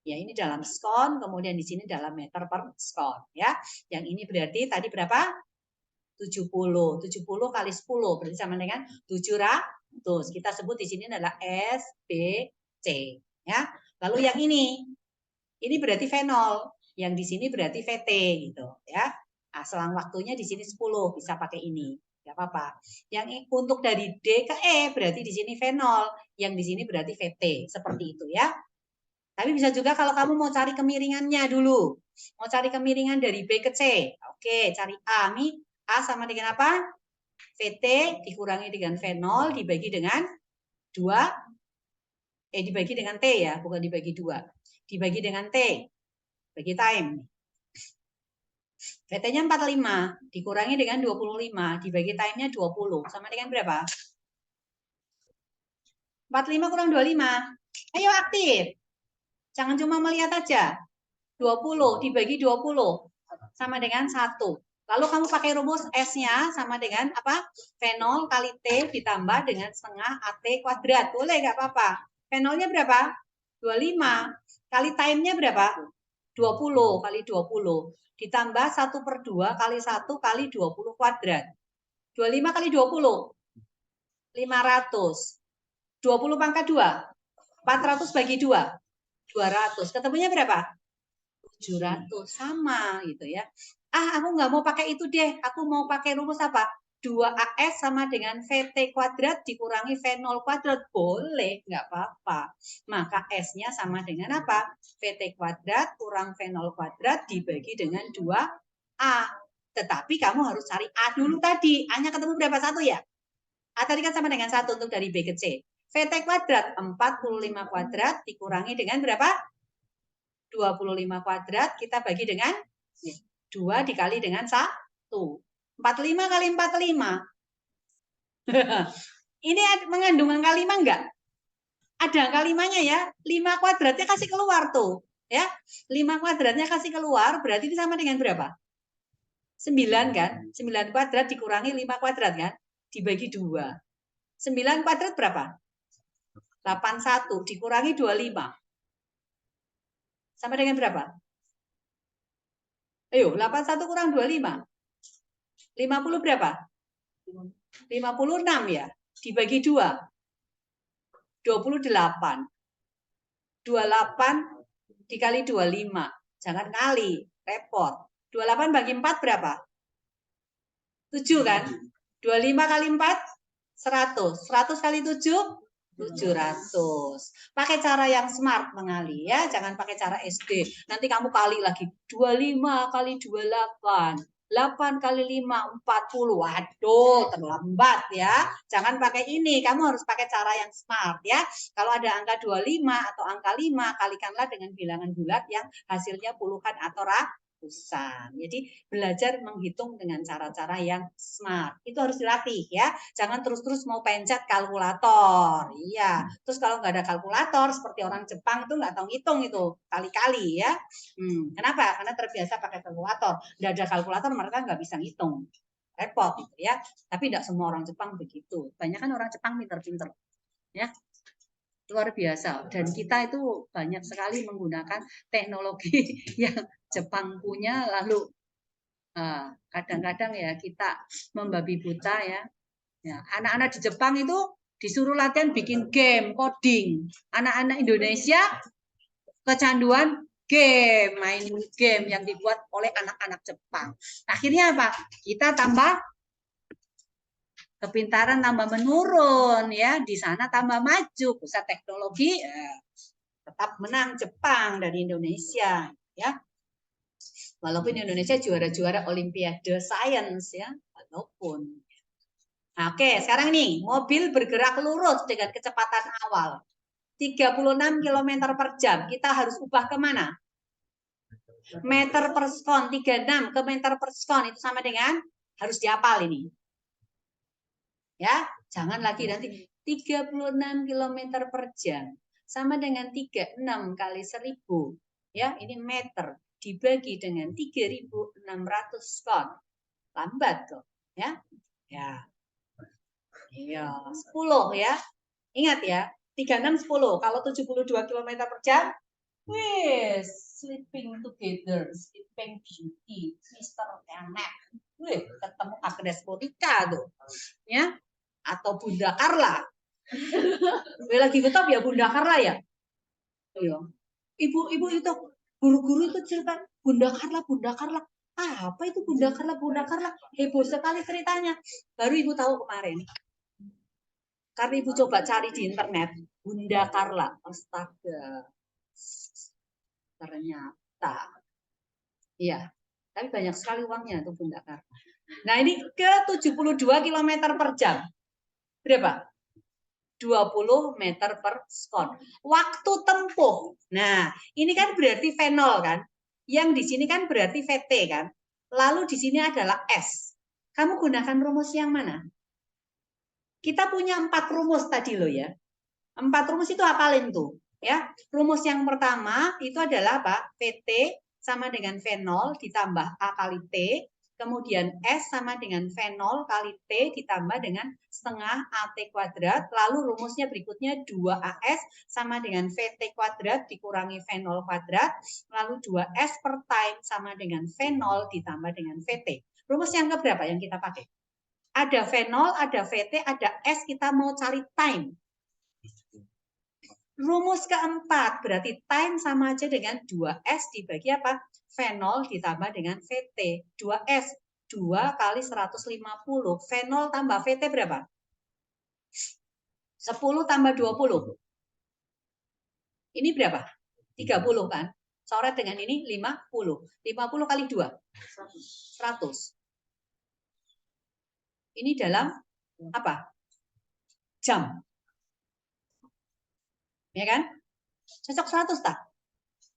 Ya, ini dalam skon, kemudian di sini dalam meter per skon, ya. Yang ini berarti tadi berapa? 70. 70 kali 10 berarti sama dengan 700. Kita sebut di sini adalah SBC, ya. Lalu yang ini berarti V0, yang di sini berarti VT gitu, ya. Nah, selang waktunya di sini 10, bisa pakai ini. Enggak apa-apa. Yang untuk dari D ke E berarti di sini V0, yang di sini berarti VT, seperti itu ya. Tapi bisa juga kalau kamu mau cari kemiringannya dulu. Mau cari kemiringan dari B ke C. Oke, cari A. Ini A sama dengan apa? VT dikurangi dengan V0 dibagi dengan 2. Dibagi dengan T ya, bukan dibagi 2. Dibagi dengan T. Bagi time. VT-nya 45 dikurangi dengan 25 dibagi time-nya 20. Sama dengan berapa? 45 kurang 25. Ayo aktif. Jangan cuma melihat aja. 20 dibagi 20 sama dengan 1. Lalu kamu pakai rumus S-nya sama dengan apa? V0 kali T ditambah dengan setengah AT kuadrat. Boleh nggak apa-apa? V0-nya berapa? 25. Kali time-nya berapa? 20 kali 20. Ditambah 1 per 2 kali 1 kali 20 kuadrat. 25 kali 20. 500. 20 pangkat 2. 400 bagi 2. 200. Ketemunya berapa? 700. Sama gitu ya. Aku nggak mau pakai itu deh. Aku mau pakai rumus apa? 2AS sama dengan VT kuadrat dikurangi V0 kuadrat. Boleh, nggak apa-apa. Maka S-nya sama dengan apa? VT kuadrat kurang V0 kuadrat dibagi dengan 2A. Tetapi kamu harus cari A dulu tadi. A-nya ketemu berapa? 1 ya? A tadi kan sama dengan 1 untuk dari B ke C. VT kuadrat 45 kuadrat dikurangi dengan berapa? 25 kuadrat kita bagi dengan 2 dikali dengan 1. 45 kali 45. Ini mengandung angka 5 enggak? Ada angka 5-nya ya. 5 kuadratnya kasih keluar tuh. Ya, 5 kuadratnya kasih keluar berarti ini sama dengan berapa? 9 kan? 9 kuadrat dikurangi 5 kuadrat kan? Dibagi 2. 9 kuadrat berapa? 81 dikurangi 25. Sama dengan berapa? Ayo, 81 kurang 25. 50 berapa? 56 ya. Dibagi 2. 28. 28 dikali 25. Jangan kali, repot. 28 bagi 4 berapa? 7 kan? 25 kali 4, 100. 100 kali 7, 700. Pakai cara yang smart mengali ya, jangan pakai cara SD. Nanti kamu kali lagi 25 kali 28. 8 kali 5, 40. Waduh, terlambat ya. Jangan pakai ini, kamu harus pakai cara yang smart ya. Kalau ada angka 25 atau angka 5, kalikanlah dengan bilangan bulat yang hasilnya puluhan atau ratusan. Jadi belajar menghitung dengan cara-cara yang smart. Itu harus dilatih ya. Jangan terus-terus mau pencet kalkulator. Iya. Terus kalau nggak ada kalkulator seperti orang Jepang itu nggak tahu ngitung itu kali-kali ya. Kenapa? Karena terbiasa pakai kalkulator. Nggak ada kalkulator mereka nggak bisa ngitung. Repot gitu ya. Tapi tidak semua orang Jepang begitu. Banyak kan orang Jepang pinter-pinter. Ya. Luar biasa. Dan kita itu banyak sekali menggunakan teknologi yang Jepang punya, lalu kadang-kadang ya kita membabi buta ya. Anak-anak di Jepang itu disuruh latihan bikin game, coding. Anak-anak Indonesia kecanduan game, main game yang dibuat oleh anak-anak Jepang. Akhirnya apa? Kita tambah kepintaran tambah menurun ya, di sana tambah maju. Pusat teknologi tetap menang Jepang dari Indonesia ya. Walaupun Indonesia juara-juara Olimpiade Science ya, walaupun. Oke, sekarang nih, mobil bergerak lurus dengan kecepatan awal 36 km per jam. Kita harus ubah kemana? Meter per sekon, 36 ke meter per sekon itu sama dengan harus dihafal ini. Ya, jangan lagi nanti 36 km per jam sama dengan 36 kali 1000. Ya, ini meter dibagi dengan 3.600 ton. Lambat kok, ya. Ya. Iya, 10 ya. Ingat ya, 36 10. Kalau 72 km per jam, wih, sleeping together, sleeping beauty, Mr. Kemet. Wih, ketemu Agnes Monica tuh. Ya, atau Bunda Carla. Lagi ketop ya Bunda Carla ya. Iya. Ibu itu guru-guru itu cerita Bunda Carla, Bunda Carla. Apa itu Bunda Carla, Bunda Carla? Heboh sekali ceritanya. Baru ibu tahu kemarin. Karena ibu coba cari di internet Bunda Carla. Astaga. Ternyata. Iya. Tapi banyak sekali uangnya tuh Bunda Carla. Nah ini ke 72 km per jam. Berapa? 20 meter per sekon. Waktu tempuh. Nah, ini kan berarti fenol kan? Yang di sini kan berarti VT kan? Lalu di sini adalah S. Kamu gunakan rumus yang mana? Kita punya 4 rumus tadi loh ya. 4 rumus itu hafalin tuh. Ya, rumus yang pertama itu adalah apa? VT sama dengan V0 ditambah A kali T. Kemudian S sama dengan V0 kali T ditambah dengan setengah AT kuadrat. Lalu rumusnya berikutnya 2AS sama dengan VT kuadrat dikurangi V0 kuadrat. Lalu 2S per time sama dengan V0 ditambah dengan VT. Rumus yang keberapa yang kita pakai? Ada V0, ada VT, ada S, kita mau cari time. Rumus keempat, berarti time sama aja dengan 2S dibagi apa? V0 ditambah dengan VT. 2S, 2 kali 150. V0 tambah VT berapa? 10 tambah 20. Ini berapa? 30 kan? Coret dengan ini 50. 50 kali 2. 100. Ini dalam apa? Jam. Ya kan? Cocok 100 tak?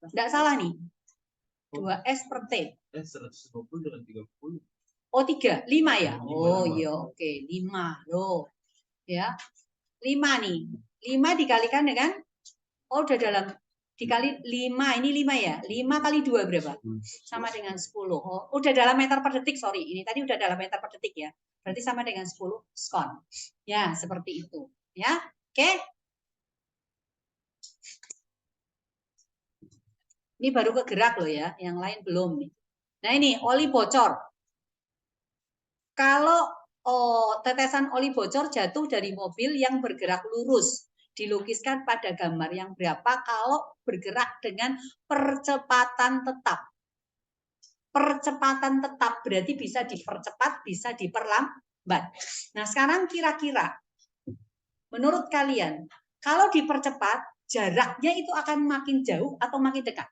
Enggak salah nih. 2S per T. 150 dengan 30. Oh, 3. 5 ya? Oh, iya, oke. 5. Loh. Ya. 5 nih. 5 dikalikan dengan oh, udah dalam dikali 5. Ini 5 ya? 5 kali 2 berapa? Sama dengan 10. Oh, udah dalam meter per detik, sorry. Ini tadi udah dalam meter per detik ya. Berarti sama dengan 10 skon. Ya, seperti itu. Ya. Oke. Ini baru kegerak loh ya, yang lain belum nih. Nah ini oli bocor. Kalau tetesan oli bocor jatuh dari mobil yang bergerak lurus, dilukiskan pada gambar yang berapa kalau bergerak dengan percepatan tetap. Percepatan tetap berarti bisa dipercepat, bisa diperlambat. Nah sekarang kira-kira menurut kalian, kalau dipercepat, jaraknya itu akan makin jauh atau makin dekat?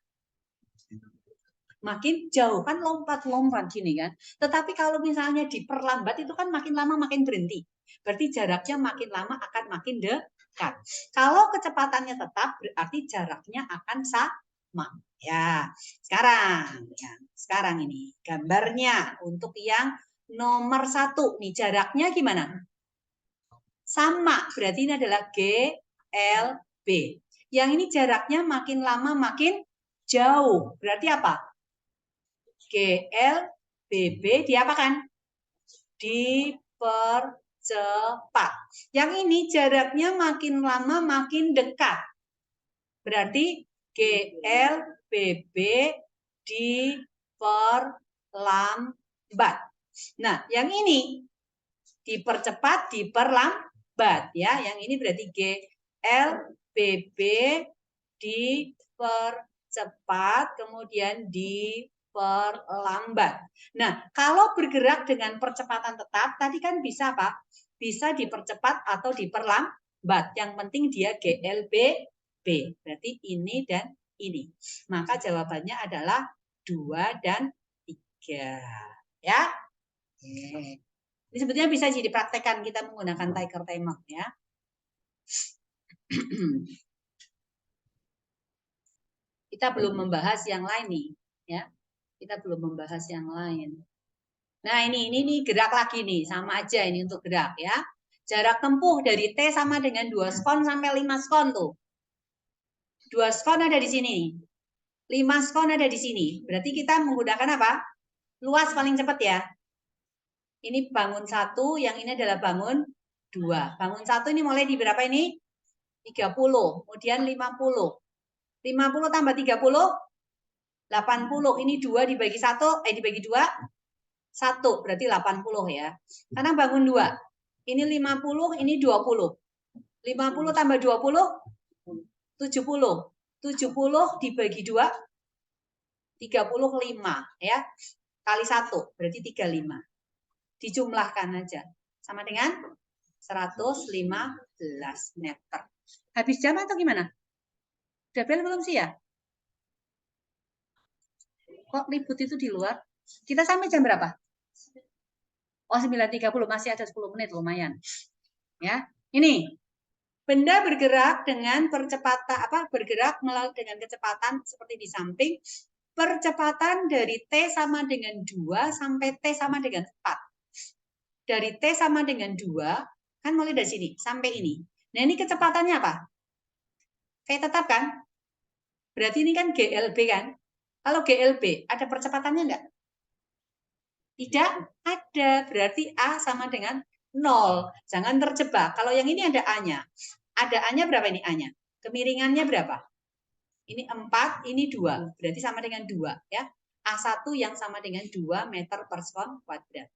Makin jauh kan lompat-lompat gini kan. Tetapi kalau misalnya diperlambat itu kan makin lama makin berhenti. Berarti jaraknya makin lama akan makin dekat. Kalau kecepatannya tetap berarti jaraknya akan sama. Ya, sekarang ini gambarnya untuk yang nomor 1 nih jaraknya gimana? Sama, berarti ini adalah GLB. Yang ini jaraknya makin lama makin jauh. Berarti apa? GLBB diapakan? Dipercepat. Yang ini jaraknya makin lama makin dekat. Berarti GLBB diperlambat. Nah, yang ini dipercepat, diperlambat ya. Yang ini berarti GLBB dipercepat kemudian diperlambat. Nah, kalau bergerak dengan percepatan tetap tadi kan bisa Pak, bisa dipercepat atau diperlambat. Yang penting dia GLBB. Berarti ini dan ini. Maka jawabannya adalah 2 dan 3. Ya. Oke. Ini sebetulnya bisa jadi dipraktekkan kita menggunakan Tiger Timer ya. Kita belum membahas yang lain nih, ya. Kita belum membahas yang lain. Nah, ini gerak lagi nih, sama aja ini untuk gerak ya. Jarak tempuh dari T sama dengan 2 skon sampai 5 skon tuh. 2 skon ada di sini. 5 skon ada di sini. Berarti kita menggunakan apa? Luas paling cepat ya. Ini bangun 1, yang ini adalah bangun 2. Bangun 1 ini mulai di berapa ini? 30, kemudian 50. 50 tambah 30, 80. Ini 2 dibagi 1, dibagi 2, 1. Berarti 80 ya. Karena bangun 2. Ini 50, ini 20. 50 tambah 20, 70. 70 dibagi 2, 35 ya. Kali 1, berarti 35. Dijumlahkan aja. Sama dengan 115 meter. Habis jam atau gimana? Udah bel belum sih ya? Kok ribut itu di luar? Kita sampai jam berapa? Oh, 9.30, masih ada 10 menit, lumayan. Ya. Ini benda bergerak dengan percepatan bergerak melalui dengan kecepatan seperti di samping. Percepatan dari T sama dengan 2 sampai T sama dengan 4. Dari T sama dengan 2, kan mulai dari sini sampai ini. Nah, ini kecepatannya apa? V tetap kan? Berarti ini kan GLB kan? Kalau GLB, ada percepatannya enggak? Tidak ada. Berarti A sama dengan 0. Jangan terjebak. Kalau yang ini ada A-nya. Ada A-nya berapa ini A-nya? Kemiringannya berapa? Ini 4, ini 2. Berarti sama dengan 2. Ya. A1 yang sama dengan 2 meter per sekon kuadrat.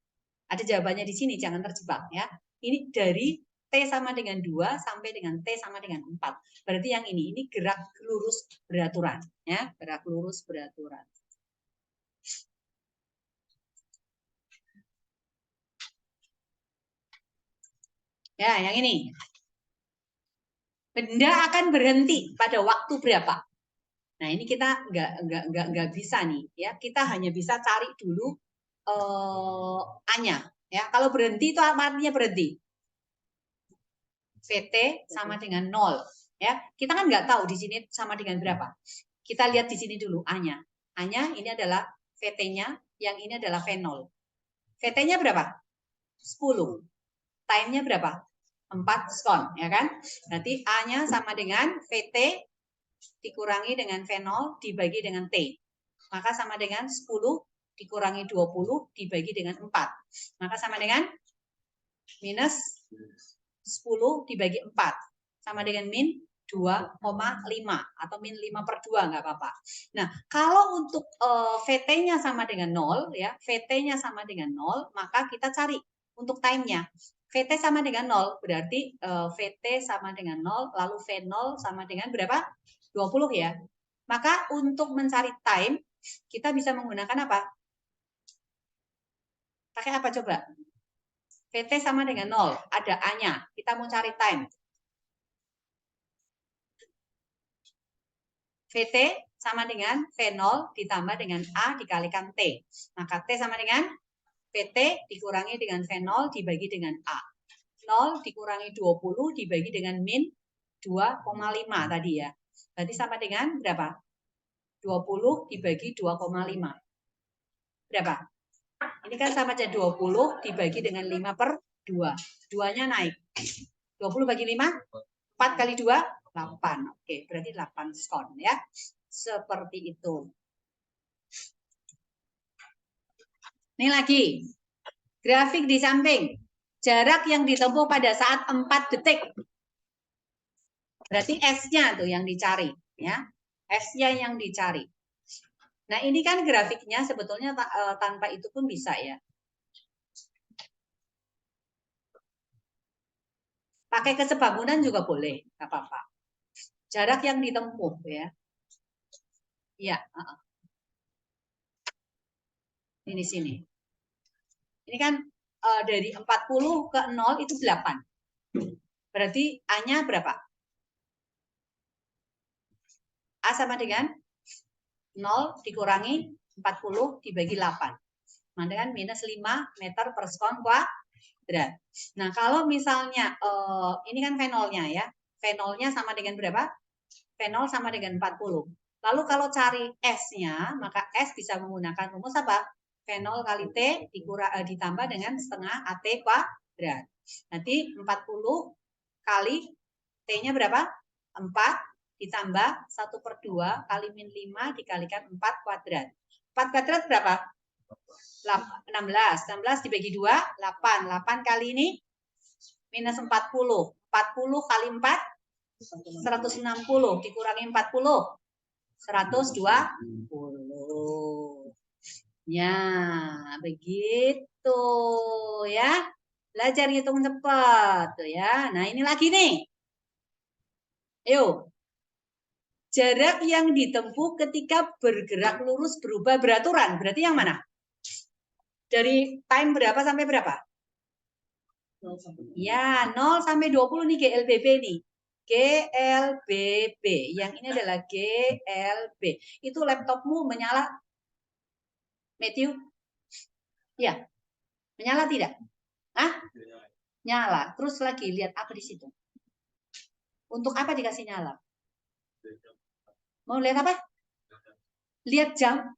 Ada jawabannya di sini, jangan terjebak ya. Ini dari T sama dengan 2 sampai dengan T sama dengan 4. Berarti yang ini gerak lurus beraturan. Ya, gerak lurus beraturan. Ya, yang ini. Benda akan berhenti pada waktu berapa? Nah, ini kita nggak bisa nih, ya. Kita hanya bisa cari dulu A-nya, ya. Kalau berhenti itu artinya berhenti. VT sama dengan 0, ya. Kita kan nggak tahu di sini sama dengan berapa. Kita lihat di sini dulu A-nya. A-nya ini adalah VT-nya, yang ini adalah V0. VT-nya berapa? 10. Time-nya berapa? 4 skon, ya kan? Berarti A-nya sama dengan VT dikurangi dengan V0 dibagi dengan T. Maka sama dengan 10 dikurangi 20 dibagi dengan 4. Maka sama dengan minus 10 dibagi 4. Sama dengan min 2,5 atau min 5/2 nggak apa-apa. Nah, kalau untuk VT-nya sama dengan 0 ya, VT-nya sama dengan 0, maka kita cari untuk time-nya. VT sama dengan 0, berarti VT sama dengan 0, lalu V0 sama dengan berapa? 20 ya. Maka untuk mencari time, kita bisa menggunakan apa? Pakai apa coba? VT sama dengan 0, ada A-nya. Kita mau cari time. VT sama dengan V0 ditambah dengan A dikalikan T. Maka T sama dengan VT dikurangi dengan V0 dibagi dengan A. 0 dikurangi 20 dibagi dengan min 2,5 tadi ya. Berarti sama dengan berapa? 20 dibagi 2,5. Berapa? Ini kan sama aja 20 dibagi dengan 5/2. 2-nya naik. 20 bagi 5? 4 kali 2? 8. Oke, berarti 8 skon ya. Seperti itu. Ini lagi. Grafik di samping. Jarak yang ditempuh pada saat 4 detik. Berarti S-nya tuh yang dicari, ya. S-nya yang dicari. Nah, ini kan grafiknya sebetulnya tanpa itu pun bisa ya. Pakai kesebangunan juga boleh, nggak apa-apa. Jarak yang ditempuh ya. Iya, ini sini. Ini kan dari 40 ke 0 itu 8. Berarti A-nya berapa? A sama dengan 0 dikurangi 40 dibagi 8. Sama dengan minus 5 meter per sekon kuadrat. Nah, kalau misalnya ini kan V0-nya ya. V0-nya sama dengan berapa? V0 sama dengan 40. Lalu kalau cari S-nya, maka S bisa menggunakan rumus apa? V0 kali T ditambah dengan setengah AT kuadrat. kuadrat. Nanti 40 kali T-nya berapa? 4 ditambah 1/2 kali min 5 dikalikan 4 kuadrat. 4 kuadrat berapa? 16. 16 dibagi 2, 8. 8 kali ini minus 40. 40 kali 4, 160. Dikurangi 40, 120. Ya, begitu ya. Belajar hitung cepat tuh ya. Nah, ini lagi nih. Yuk. Jarak yang ditempuh ketika bergerak lurus berubah beraturan. Berarti yang mana? Dari time berapa sampai berapa? Ya, 0 sampai 20 nih GLBB nih. GLBB. Yang ini adalah GLB. Itu laptopmu menyala? Matthew? Ya. Menyala tidak? Hah? Nyala. Terus lagi lihat apa di situ? Untuk apa dikasih nyala? Mau lihat apa? Lihat jam.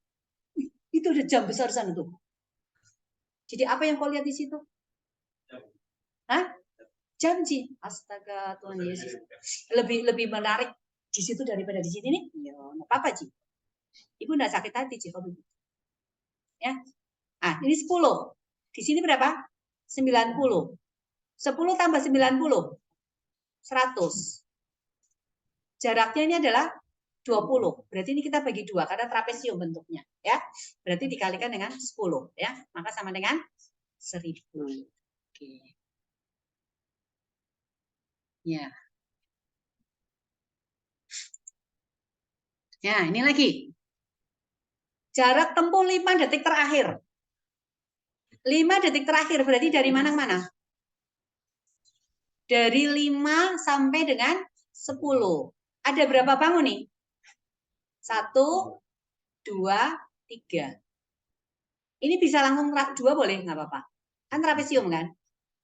Itu udah jam besar sana tuh. Jadi apa yang kau lihat di situ? Hah? Jam Ji. Astaga Tuhan Yesus. Lebih menarik di situ daripada di sini nih. Ya, enggak apa-apa Ji. Ibu enggak sakit hati Ji kalau begitu. Ya. Ah, ini 10. Di sini berapa? 90. 10 tambah 90. 100. Jaraknya ini adalah 20. Berarti ini kita bagi 2 karena trapesium bentuknya, ya. Berarti dikalikan dengan 10, ya. Maka sama dengan 1000. Oke. Ya. Ya, ini lagi. Jarak tempuh 5 detik terakhir. 5 detik terakhir berarti dari mana ke mana? Dari 5 sampai dengan 10. Ada berapa bangun nih? 1, 2, 3. Ini bisa langsung 2 boleh, nggak apa-apa. Kan trapesium kan?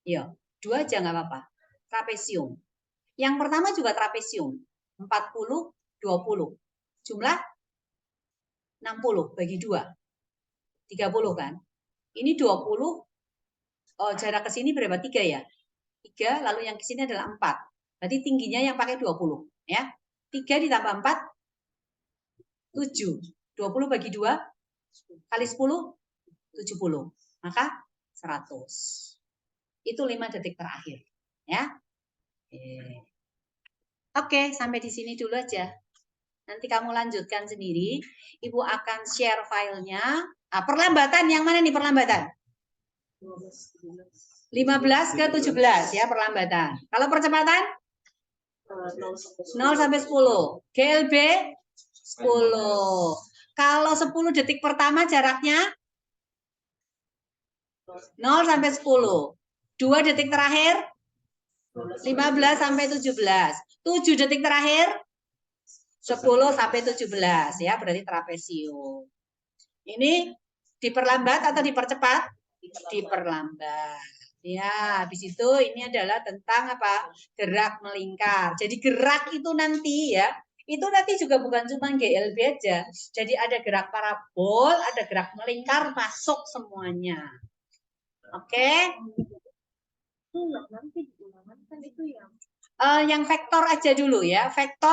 Iya, 2 aja nggak apa-apa. Trapesium. Yang pertama juga trapesium. 40, 20. Jumlah 60 bagi 2. 30 kan? Ini 20. Oh, jarak ke sini berapa? 3 ya? 3, lalu yang ke sini adalah 4. Berarti tingginya yang pakai 20. Ya. 3 ditambah 4, 7. 20 bagi 2, kali 10, 70. Maka 100. Itu 5 detik terakhir. Ya. Oke, sampai di sini dulu aja. Nanti kamu lanjutkan sendiri. Ibu akan share filenya. Nah, perlambatan yang mana nih perlambatan? 15 ke 17 ya perlambatan. Kalau percepatan? 0 sampai 10. GLB 10. Kalau 10 detik pertama jaraknya 0 sampai 10. 2 detik terakhir 15 sampai 17. 7 detik terakhir 10 sampai 17 ya, berarti trapesium. Ini diperlambat atau dipercepat? Diperlambat. Ya, habis itu ini adalah tentang apa? Gerak melingkar. Jadi gerak itu nanti ya, itu nanti juga bukan cuma GLB aja. Jadi ada gerak parabol, ada gerak melingkar, masuk semuanya. Oke? Nanti diulangan kan itu yang vektor aja dulu ya. Vektor